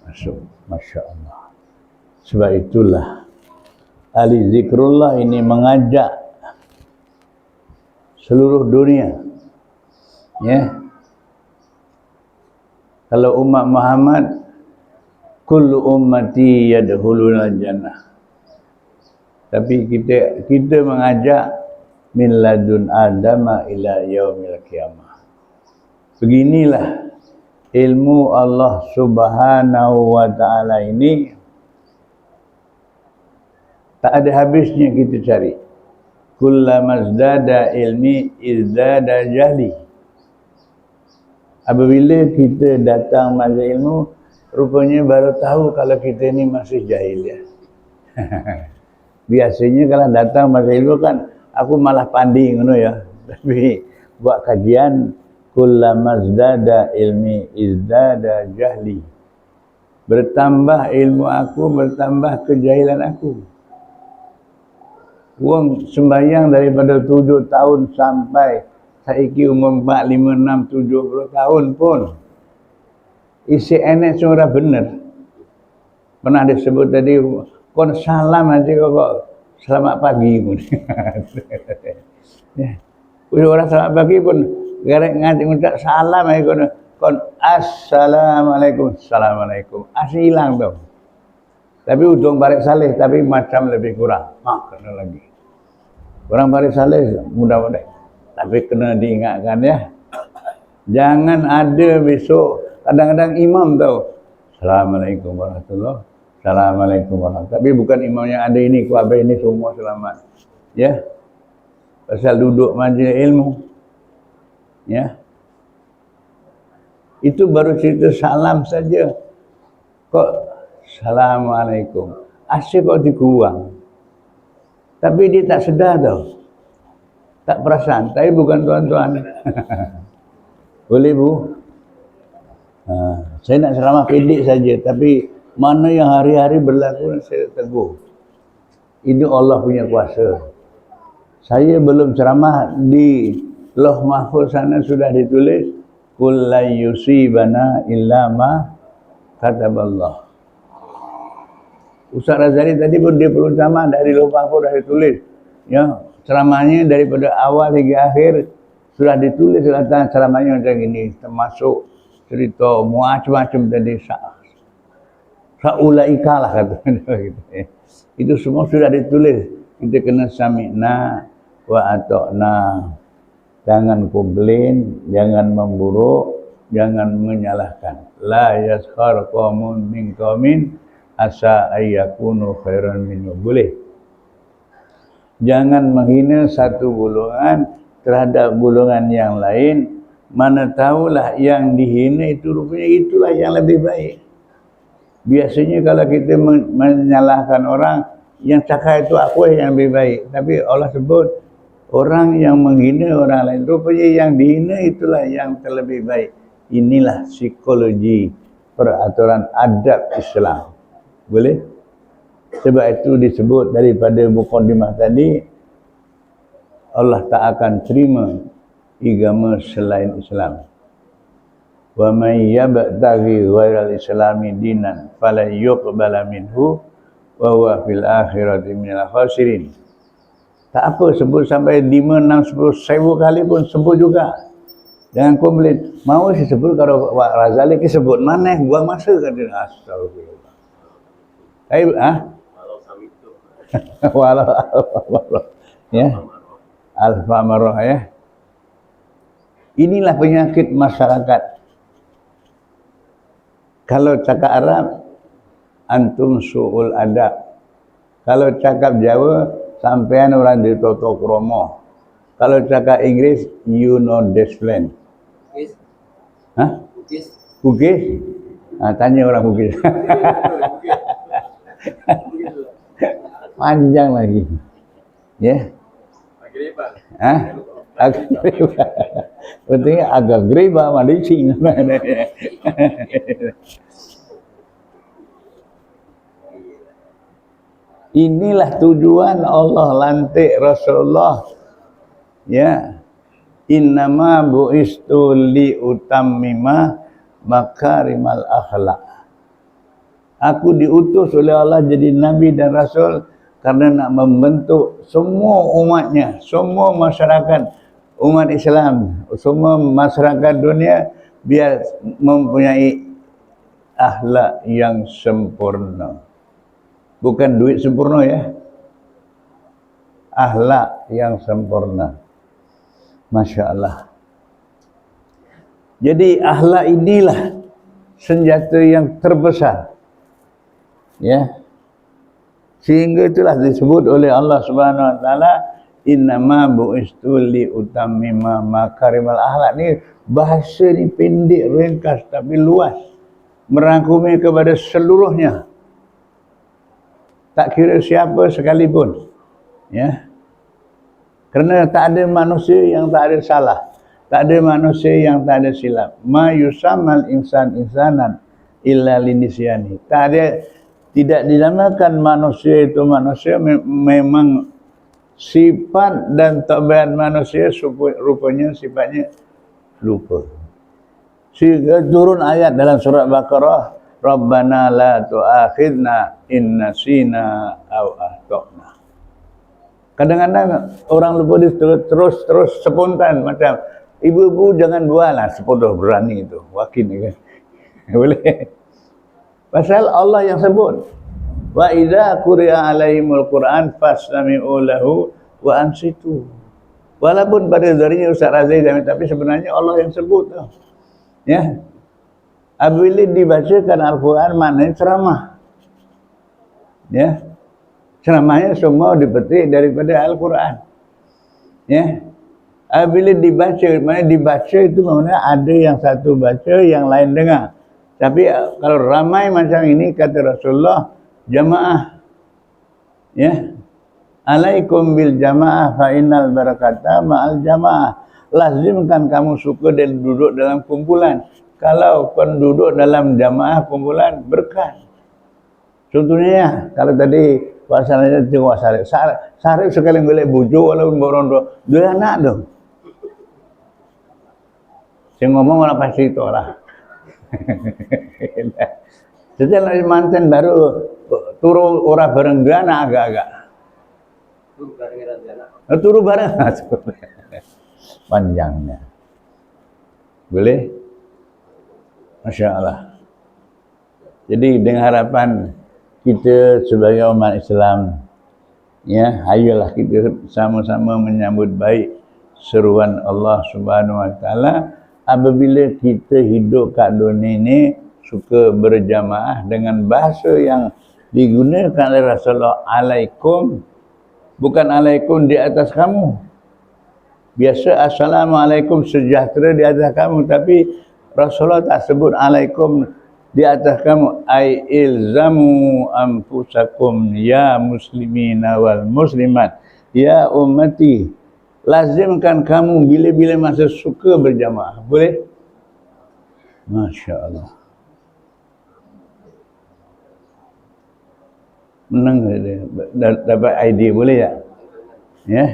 Masuk. Masya Allah. Sebab itulah ahli zikrullah ini mengajak seluruh dunia. Ya. Kalau umat Muhammad, kullu ummati yadkhuluna jannah. Tapi kita mengajak min ladun Adama ila yaumil qiyamah. Beginilah ilmu Allah Subhanahu wa taala ini, tak ada habisnya kita cari. Kullamazdada ilmi izdada jahli. Apabila kita datang masa ilmu, rupanya baru tahu kalau kita ni masih jahil ya. Biasanya kalau datang masa ilmu kan aku malah pandi ngono ya. Tapi buat kajian kullamazdada ilmi izdada jahli. Bertambah ilmu aku, bertambah kejahilan aku. Wong sembahyang daripada 7 tahun sampai saiki umur 4, 5, 6, 70 tahun pun isi enek suara benar. Pernah disebut tadi, kon salam aja kok selamat pagi pun. Ya. Orang selamat pagi pun garek ngaji ngucap salam aja kon assalamualaikum, assalamualaikum. Asli hilang tu. Tapi ujung balik saleh, tapi macam lebih kurang. Kena lagi. Orang balik saleh mudah-mudahan. Tapi kena diingatkan ya. Jangan ada besok, kadang-kadang imam tahu. Assalamualaikum warahmatullahi wabarakatuh. Assalamualaikum warahmatullahi wabarakatuh. Tapi bukan imam yang ada ini, kuabai ini semua selamat. Ya. Pasal duduk majlis ilmu. Ya. Itu baru cerita salam saja. Kok assalamualaikum. Asyik kok dikuang. Tapi dia tak sedar tau. Tak perasan. Tapi bukan tuan-tuan. Boleh Bu? Saya nak ceramah pendek saja. Tapi mana yang hari-hari berlaku saya teguh. Ini Allah punya kuasa. Saya belum ceramah, di Lauh Mahfuz sana sudah ditulis kul la yusibana illa ma kataballah. Ustaz Razali tadi pun dia perlu ceramah dari Lauh Mahfuz dah ditulis. Ya, ceramahnya daripada awal hingga akhir sudah ditulis, kata ceramahnya macam ini, termasuk cerita macam-macam tadi saulaika lah kata gitu. Itu semua sudah ditulis. Kita kena sami'na wa ata'na. Jangan komplain, jangan memburuk, jangan menyalahkan. La yaskhar qaumun min qaumin asa ayyakunu khairan minhu. Boleh. Jangan menghina satu golongan terhadap golongan yang lain. Mana tahulah yang dihina itu rupanya itulah yang lebih baik. Biasanya kalau kita menyalahkan orang, yang cakap itu aku yang lebih baik. Tapi Allah sebut orang yang menghina orang lain, rupanya yang dihina itulah yang terlebih baik. Inilah psikologi peraturan adab Islam. Boleh? Sebab itu disebut daripada muqaddimah tadi, Allah tak akan terima agama selain Islam. Wa may yabtaghi ghairal islami dinan fala yuqbala minhu wa huwa fil akhirati minal khasirin. Tak apa sebut sampai 5, 6, 10 kali pun sebut juga. Jangan komplain. Mau saya sebut kalau Pak Razali ke sebut mana buang masa kan dia. Astagfirullah. Walau ya. Alfa marah ya. Inilah penyakit masyarakat. Kalau cakap Arab, antum su'ul adab. Kalau cakap Jawa, sampean orang di Toto Kromo. Kalau cakap Inggris, you know this plan. Bugis. Hah? Bugis. Bugis? Tanya orang Bugis. Panjang lagi. Ya. Agak griba. Pentingnya agak griba malicing. Inilah tujuan Allah lantik Rasulullah. Ya. Innama bu'istu li utammima makarimal akhlak. Aku diutus oleh Allah jadi nabi dan rasul karena nak membentuk semua umatnya, semua masyarakat umat Islam, semua masyarakat dunia biar mempunyai akhlak yang sempurna. Bukan duit sempurna ya. Akhlak yang sempurna. Masya Allah. Jadi akhlak inilah senjata yang terbesar. Ya. Sehingga itulah disebut oleh Allah Subhanahu wa taala, innama bu'istu li utammima makarimal akhlak. Ni bahasa ni pendek, ringkas tapi luas. Merangkumi kepada seluruhnya. Tak kira siapa sekalipun. Ya. Kerana tak ada manusia yang tak ada salah. Tak ada manusia yang tak ada silap. Ma yusammal insan insanan illa linisyani. Tak ada, tidak dinamakan manusia itu manusia, memang sifat dan tabiat manusia rupanya sifatnya lupa. Sehingga turun ayat dalam surat Baqarah, Rabbana la tu'akhidna in nasina aw akhtana. Kadang-kadang orang lupa dia terus spontan, macam ibu-ibu jangan buat lah, sepodoh berani itu, wakin kan. Boleh. Pasal Allah yang sebut, wa idza quri'a alaihimul Qur'an fastami'u lahu wa ansitu. Walaupun pada zahirnya Ustaz Razai, tapi sebenarnya Allah yang sebut tu. Ya. Apabila dibacakan Al-Quran maknanya ceramah. Ya. Ceramahnya semua dipetik daripada Al-Quran. Ya. Apabila dibaca, maknanya dibaca itu maknanya ada yang satu baca, yang lain dengar. Tapi kalau ramai macam ini, kata Rasulullah, jamaah. Ya. Alaikum bil jamaah fa innal barakata ma'al jamaah. Lazimkan kamu suka dan duduk dalam kumpulan. Kalau penduduk dalam jamaah kumpulan, berkah. Contohnya ya, kalau tadi pasalnya tengok Sarip. Sarip sekali golek bojo walaupun borong dua anak tu. Saya ngomong orang pasti itu lah. Setelah mantan baru turu orang bareng dia anak agak-agak. Turu bareng. Panjangnya. Boleh? Masya Allah. Jadi dengan harapan kita sebagai umat Islam, ya, ayolah kita sama-sama menyambut baik seruan Allah Subhanahu wa taala. Apabila kita hidup kat dunia ini suka berjamaah dengan bahasa yang digunakan oleh Rasulullah, alaikum, bukan alaikum di atas kamu. Biasa assalamualaikum, sejahtera di atas kamu, tapi Rasulullah tak sebut alaikum di atas kamu. Ai ilzamu anfusakum ya muslimina wal muslimat ya ummati. Lazimkan kamu bila-bila masa suka berjamaah. Boleh? Masya Allah. Menang dia. Dapat idea, boleh tak? Ya.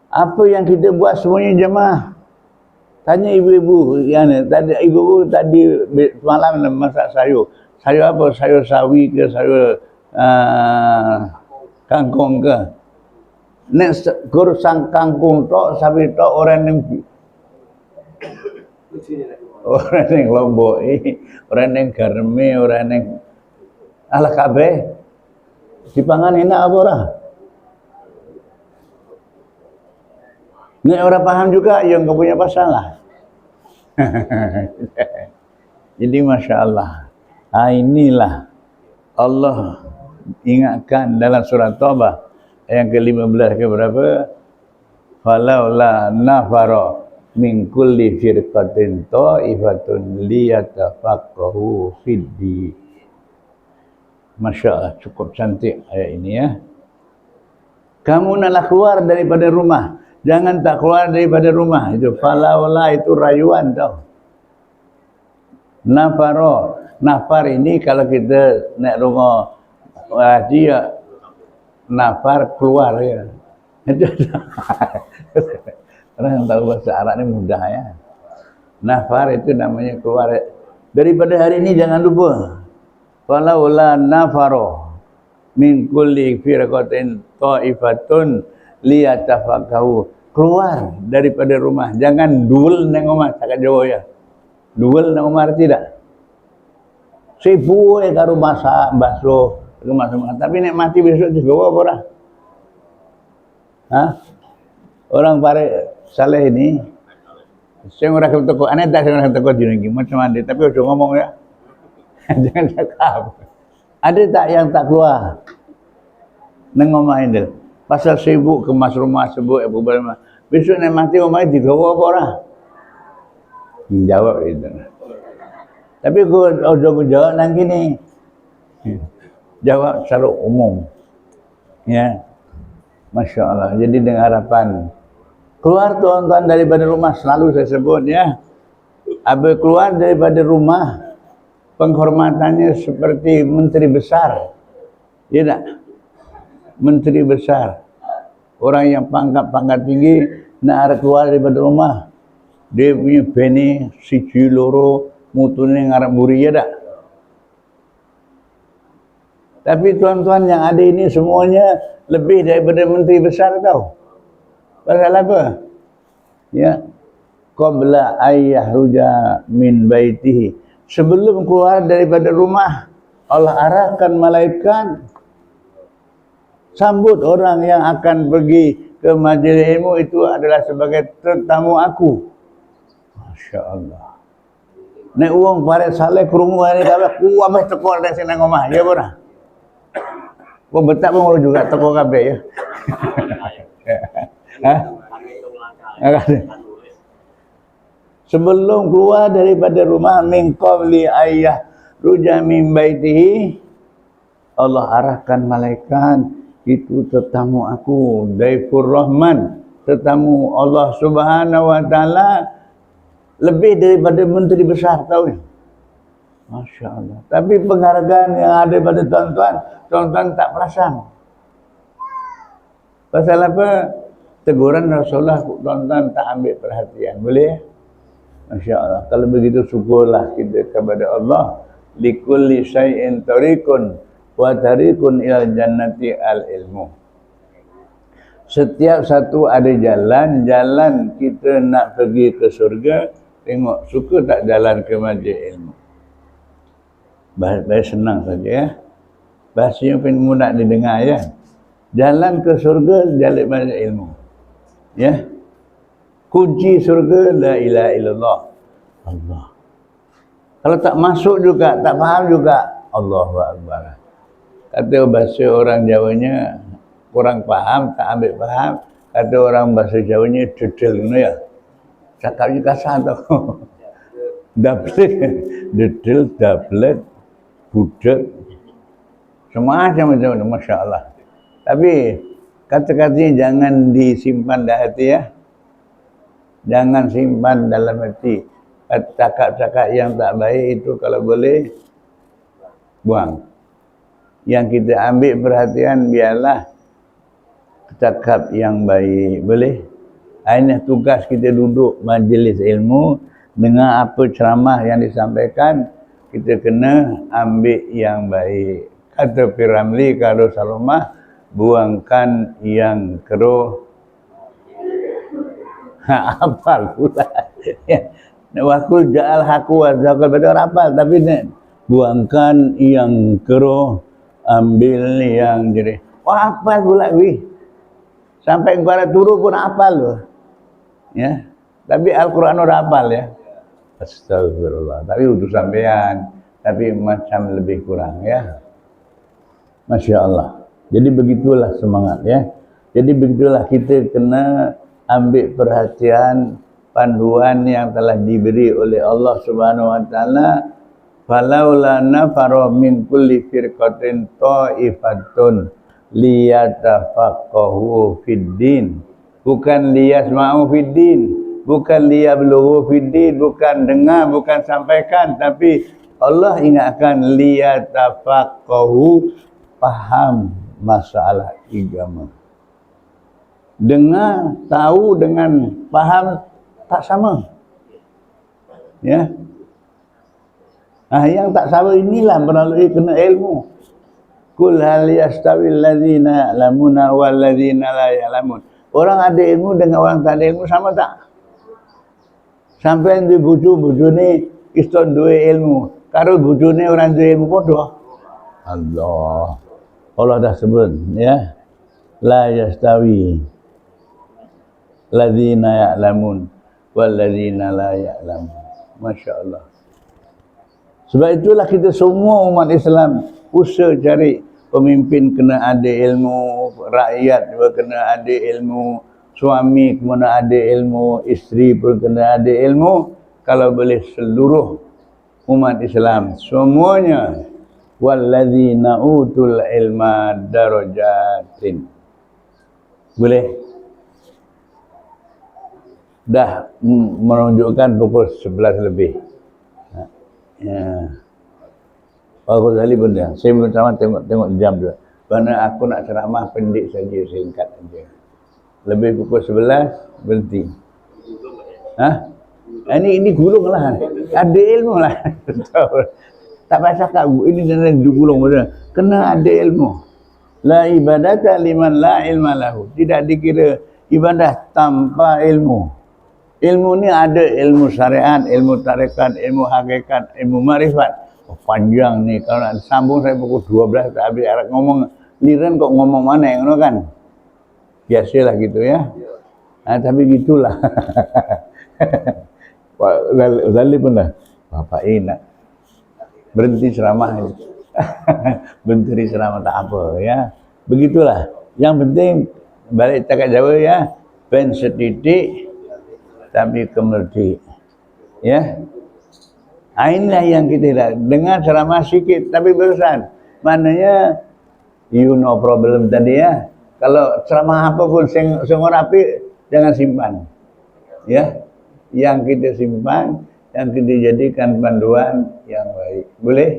Apa yang kita buat semuanya jamaah. Tanya ibu-ibu, yang tadi ibu-ibu tadi malam masak sayur. Sayur apa? Sayur sawi ke sayur kangkung ke? Nek kurang kangkung tok, sawi tok orang yang Lombok, orang yang Garme, orang yang ala kabeh. Dipangan enak apa ora? Nek orang paham juga yang enggak punya masalah. Jadi Masya Allah, inilah Allah ingatkan dalam surah Taubah yang ke-15 ke berapa? Falaula nafara min kulli firqatin ta'ifatun liyatafaqahu fid-din. Masya Allah, cukup cantik ayat ini ya. Kamu naklah keluar daripada rumah, jangan tak keluar daripada rumah. Itu falaula, itu rayuan tau. Nafaro, nafar ini kalau kita nak rumah haji ya, nafar keluar ya. Itu orang yang tahu bahasa Arab ni mudah ya. Nafar itu namanya keluar. Daripada hari ini jangan lupa. Falaula nafaro min kulli firqatin ta'ifatun liyatafaqahu. Keluar daripada rumah, jangan duel nang omah cakap Jawa ya. Duel nang omah tidak. Sibuk karo masak bakso, tapi nek mati besok digawa apa ora? Hah? Orang pare saleh ini sing ora kem teko, aneh tak sing ora teko dino iki macam mana, tapi ojo ngomong ya. Jangan cakap. Ada tak yang tak keluar? Nang omah ini. Pasal sibuk kemas rumah, sibuk apa barang. Besok nek mati omah digawa apa ora? Jawab itu. Tapi ojo jawab nang kini. Jawab secara umum. Ya. Masya Allah. Jadi dengan harapan keluar tuan-tuan daripada rumah, selalu saya sebut ya. Apabila keluar daripada rumah, penghormatannya seperti menteri besar. Ya tak? Menteri besar. Orang yang pangkat tinggi nak keluar daripada rumah, dia punya bene siji loro mutune ngarep mburi ya tak? Tapi tuan-tuan yang ada ini semuanya lebih daripada menteri besar tau. Pasal apa? Ya. Qabla ayyahruja min baitihi. Sebelum keluar daripada rumah, Allah arahkan malaikat sambut orang yang akan pergi ke majlis ilmu itu adalah sebagai tetamu aku. Masya Allah. Nek uang pare saleh krungu ni kabeh ku ambeh teko nek sing nang omah, ya ora? Wong betak pun juga teko kabeh ya. Hah? Sebelum keluar daripada rumah min qabli ayah ruja min baitihi, Allah arahkan malaikat, itu tetamu aku, Daifur Rahman, tetamu Allah Subhanahu wa taala, lebih daripada menteri besar tahu ya. Masya Allah. Tapi penghargaan yang ada pada tuan-tuan tak perasan. Pasal apa? Teguran Rasulullah tuan-tuan tak ambil perhatian. Boleh? Masya Allah. Kalau begitu syukurlah kita kepada Allah. Likulli syai'in tariqun wa tariqun ilal jannati al ilmu. Setiap satu ada jalan kita nak pergi ke surga. Tengok suka tak jalan ke majlis ilmu. Bahasa senang saja ya. Bahasa yang paling mudah didengar ya. Jalan ke surga, jalan majlis ilmu. Ya. Kunci surga la ilaha illallah. Allah. Kalau tak masuk juga, tak faham juga, Allahu Akbar. Kata bahasa orang Jawanya kurang faham, tak ambil faham. Kata orang bahasa Jawanya dedel ngono ya. Cakapnya kasar tau. Dablet, dedel, dablet, budak. Semacam Masya Allah. Tapi kata-katanya jangan disimpan di hati ya. Jangan simpan dalam hati. Cakap-cakap yang tak baik itu kalau boleh buang. Yang kita ambil perhatian biarlah cakap yang baik. Boleh? Ini tugas kita duduk majlis ilmu, dengar apa ceramah yang disampaikan, kita kena ambil yang baik. Kata Piramli kalau Salomah, buangkan yang keruh. Hafal pula. Wakul ja'al haku wa zakal, betul hafal, tapi buangkan yang keruh, ambil yang jerih. Wah, hafal pula wih. Sampai kepada turu pun hafal loh. Ya. Tapi Al-Qur'an udah hafal ya. Astagfirullah. Tapi udah sampean, tapi macam lebih kurang ya. Masya Allah. Jadi begitulah semangat ya. Jadi begitulah kita kena ambil perhatian panduan yang telah diberi oleh Allah Subhanahu wa taala. Falaula nafara min kulli firqatin ta'ifatun liyatafaqahu fid din. Bukan liyasma'u fid din, bukan liyablughu fid din, bukan dengar, bukan sampaikan, tapi Allah ingatkan liyatafaqahu, paham masalah agama. Dengar, tahu dengan paham tak sama. Ya. Yang tak sama inilah melalui kena ilmu. Kul hal yastawil ladzina ya'lamuna wal ladzina la ya'lamun. Orang ada ilmu dengan orang tak ada ilmu sama tak? Sampai di bojo ni iston duwe ilmu, karo bojone orang duwe ilmu padha. Allah dah sebut ya. La yastawi ladzina ya'lamun wal ladzina la ya'lamun. Masya-Allah. Sebab itulah kita semua umat Islam usaha cari pemimpin kena ada ilmu, rakyat juga kena ada ilmu, suami kena ada ilmu, isteri pun kena ada ilmu. Kalau boleh seluruh umat Islam semuanya, walladzina utul ilma darajatin. Boleh? Dah menunjukkan pukul 11 lebih. Ya. Pak Ghazali pun dah. Saya belum sama tengok jam tu. Kerana aku nak ceramah pendek saja, singkat saja. Lebih pukul 11 berhenti. Ini gulung lah. Ada ilmu lah. Tak baca kau. Ini dengan gulung betul. Kena ada ilmu. La ibadata liman la ilma lahu. Tidak dikira ibadah tanpa ilmu. Ilmu ni ada ilmu syariat, ilmu tarekat, ilmu hakikat, ilmu marifat. Panjang ni, kalau nak sambung saya pukul 12 tak habis arah ngomong. Liran kok ngomong mana yang kan? Biasalah gitu ya. Tapi gitulah. Pak Zali pun dah. Bapak nak berhenti ceramah ini. Berhenti ceramah tak apa ya. Begitulah. Yang penting balik cakap Jawa ya. Ben setitik tapi kemerdi. Ya. Inilah yang kita lihat. Dengar ceramah sikit tapi berusan. Maknanya you no problem tadi ya. Kalau ceramah apapun sing rapi jangan simpan. Ya. Yang kita simpan, yang kita jadikan panduan yang baik. Boleh?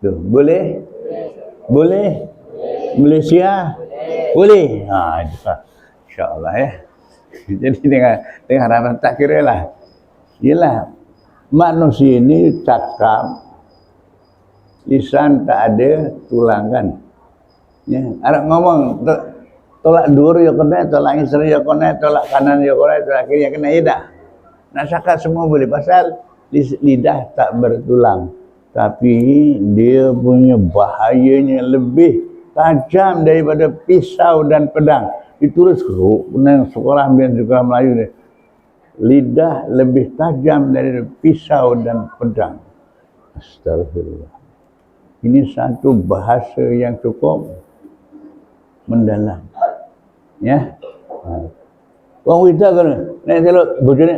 Tuh, boleh? Boleh? Malaysia? Boleh. Insya-Allah ya. Jadi dengan harapan tak kira lah. Ialah manusia ini cakap, lisan tak ada tulang kan. Ya, ada ngomong tolak dur ya kena, tolak isri ya kena, tolak kanan ya kena, tolak kiri ya kena, ya dah. Nak cakap semua boleh pasal lidah tak bertulang. Tapi dia punya bahayanya lebih tajam daripada pisau dan pedang. Ditulis kemudian sekolah ambil juga Melayu ni. Lidah lebih tajam dari pisau dan pedang. Astagfirullah. Ini satu bahasa yang cukup mendalam. Ya. Orang kita kan nek selok bojone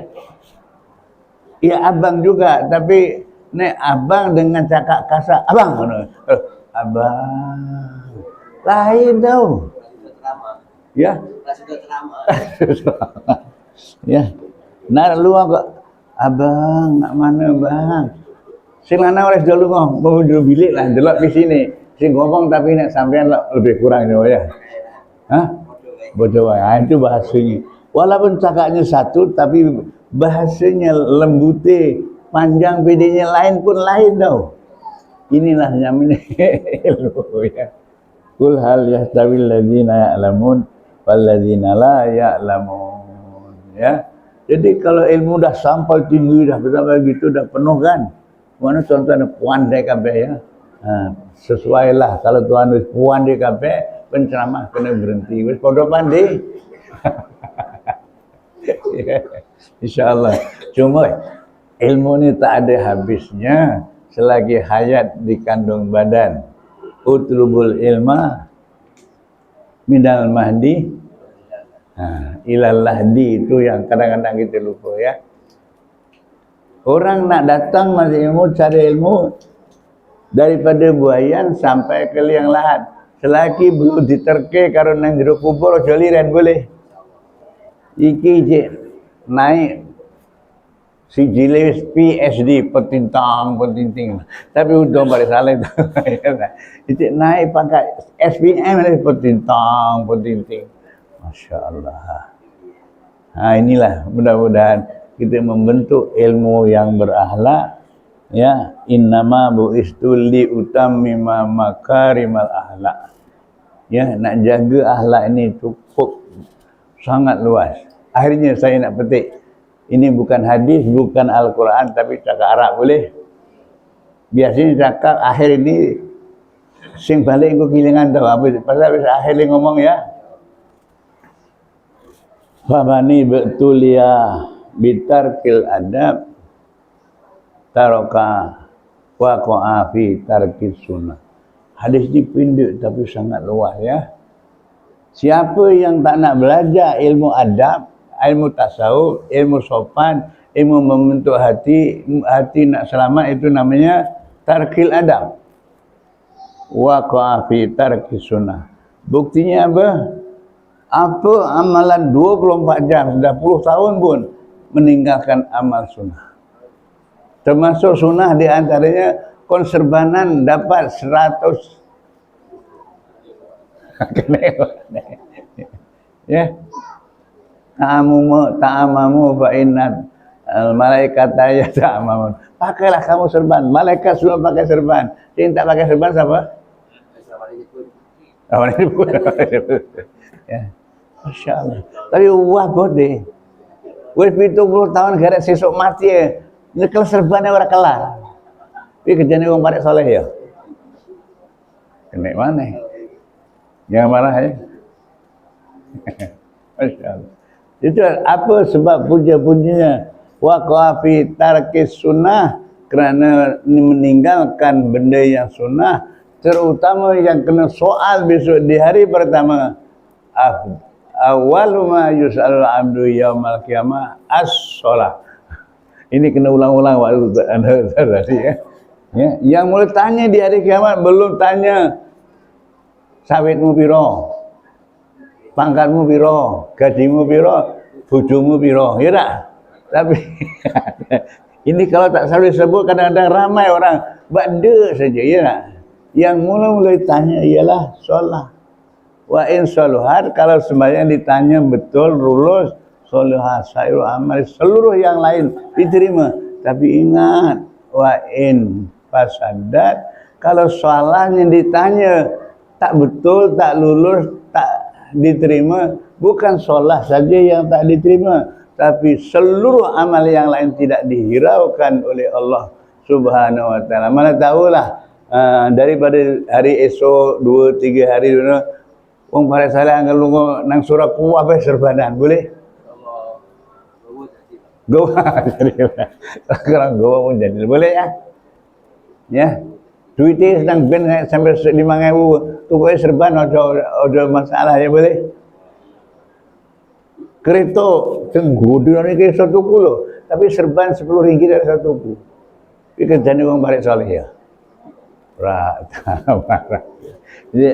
ya abang juga, tapi nek abang dengan cakap kasar, abang mana? Abang. Lain tau. Ya. Ya. Nak luar kok. Abang, nak mana bang? Sing lanang oleh dulu ngomong, mau dulu bilik lah, delok di sini. Sing ngomong tapi nak sampean lebih kurang ya. Bodoh ya. Itu bahasanya. Walaupun cakapnya satu, tapi bahasanya lembute, panjang bedanya lain pun lain tau. Inilah namanya ilmu ya. Kul hal yastawil ladzina ya'lamun wal ladzina la ya'lamun ya. Jadi kalau ilmu dah sampai tinggi dah sampai gitu dah penuh kan. Mana contohnya pandai kabeh ya. Sesuailah kalau Tuhan wis pandai kabeh, penceramah kena berhenti. Wis padha pandai. Insyaallah. Cuma ilmu ni tak ada habisnya selagi hayat di kandung badan. utlubul ilma minal mahdi ilal lahdi, itu yang kadang-kadang kita lupa ya. Orang nak datang masuk ilmu, cari ilmu daripada buayan sampai ke liang lahat. Selagi belum diterke karo nang jero kubur aja liren boleh. Iki je naik si jilis PhD pentinting. Tapi udah balik salah itu. Itu naik pakai SPM dari pentinting. Masya Allah. Nah inilah mudah-mudahan kita membentuk ilmu yang berakhlak. Ya, innama bu'istu li utammima makarimal akhlak. Ya, nak jaga akhlak ini cukup sangat luas. Akhirnya saya nak petik, ini bukan hadis, bukan Al-Quran, tapi cakap Arab boleh. Biasanya cakap akhir ini sing balik aku kilingan tahu apa pasal akhir ni ngomong ya. Famani betulia bitarkil adab taroka waqa'a fi tarkis sunnah. Hadis ini pendek tapi sangat luas ya. Siapa yang tak nak belajar ilmu adab, ilmu tasawuf, ilmu sopan, ilmu membentuk hati nak selamat, itu namanya tarkil adab. Waqa'a fi tarkis sunnah. Buktinya apa? Apa amalan 24 jam sudah puluh tahun pun meninggalkan amal sunnah. Termasuk sunnah di antaranya konserbanan dapat 100 ya. Ta'amamu fa inna malaikat ya ta'amamun. Pakailah kamu serban. Malaikat semua pakai serban. Yang tak pakai serban siapa? Ya. Masya Allah. Tapi wah bodeh. Wih 70 tahun gara sesuk mati ya. Nyekel serbannya orang kelar. Tapi kerjanya orang parek soleh ya. Kena mana? Jangan marah ya. Masya Allah. Itu apa sebab puja-pujinya? Waqa'a fi tarkis sunnah, kerana meninggalkan benda yang sunnah, terutama yang kena soal besok di hari pertama. Awwalu ma yus'alul 'abdu yaumal qiyamah as-shalah. Ini kena ulang-ulang waktu tadi ya. Ya, yang mulai tanya di hari kiamat belum tanya sawitmu piro, pangkatmu piro, gajimu piro, bojomu piro, ya tak? Tapi ini kalau tak selalu disebut kadang-kadang ramai orang bada saja, ya tak? Yang mulai tanya ialah solat. Wa in saluhat, kalau sembahyang ditanya betul lulus, saluhat sairu amal, seluruh yang lain diterima. Tapi ingat, wa in fasadat, kalau soalnya ditanya tak betul, tak lulus, tak diterima, bukan solat saja yang tak diterima, tapi seluruh amal yang lain tidak dihiraukan oleh Allah Subhanahu wa taala. Mana tahulah daripada hari esok 2-3 hari dulu wong parek saleh anggal lunga nang surah kuah bae serbanan boleh? Gowa jadi. Sekarang gowa pun jadi. Boleh ya? Ya. Duitnya sedang ben sampai 5.000 tuku serban ada masalah ya boleh? Kereta tenggodone iki iso tuku lho, tapi serban 10 ringgit dari satu tuku. Iki kerjane wong parek saleh ya. Jadi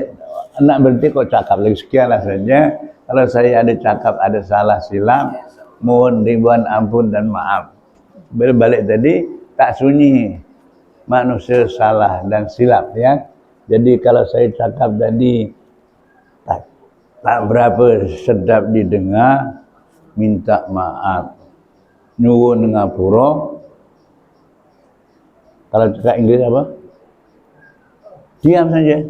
nak berhenti kok cakap lagi sekianlah saja. Kalau saya ada cakap ada salah silap, mohon ribuan ampun dan maaf. Berbalik tadi tak sunyi manusia salah dan silap ya. Jadi kalau saya cakap tadi tak berapa sedap didengar, minta maaf. Nyuwun ngapura. Kalau cakap Inggris apa? Diam saja.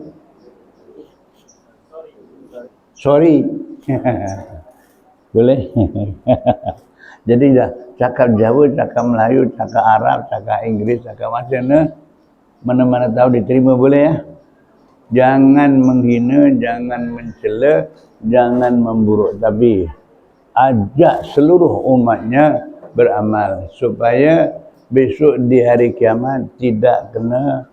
Sorry. Boleh? Jadi dah cakap Jawa, cakap Melayu, cakap Arab, cakap Inggris, cakap macam mana-mana tahu diterima boleh ya? Jangan menghina, jangan mencela, jangan memburuk, tapi ajak seluruh umatnya beramal supaya besok di hari kiamat tidak kena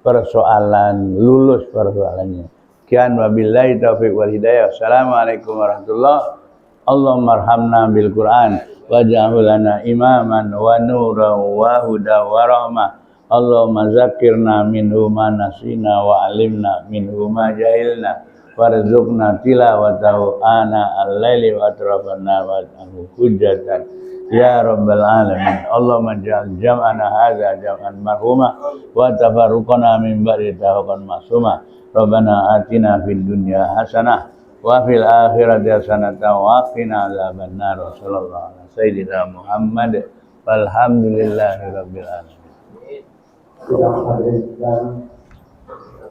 persoalan, lulus persoalannya. Sekian wabillahi taufiq wal hidayah. Assalamualaikum warahmatullahi. Allahumma arhamna bil Qur'an waj'alhu lana imaman wa nuran wa huda wa rahmah. Allahumma zakirna minhu ma nasina wa alimna minhu ma jahilna warzuqna tilawatahu ana al-laili wa atrafan nahwatahu hujjatan ya rabbal alamin. Allahumma ja'al jam'ana hadza jam'an marhuma wa tafarruqana min ba'di tafarruqan masuma. Rabbana atina fid dunya hasanah wa fil akhirati hasanatan wa qina adzaban nar. Sallallahu alaihi sayyidina Muhammad walhamdulillahi rabbil alamin. Sudah hadir dan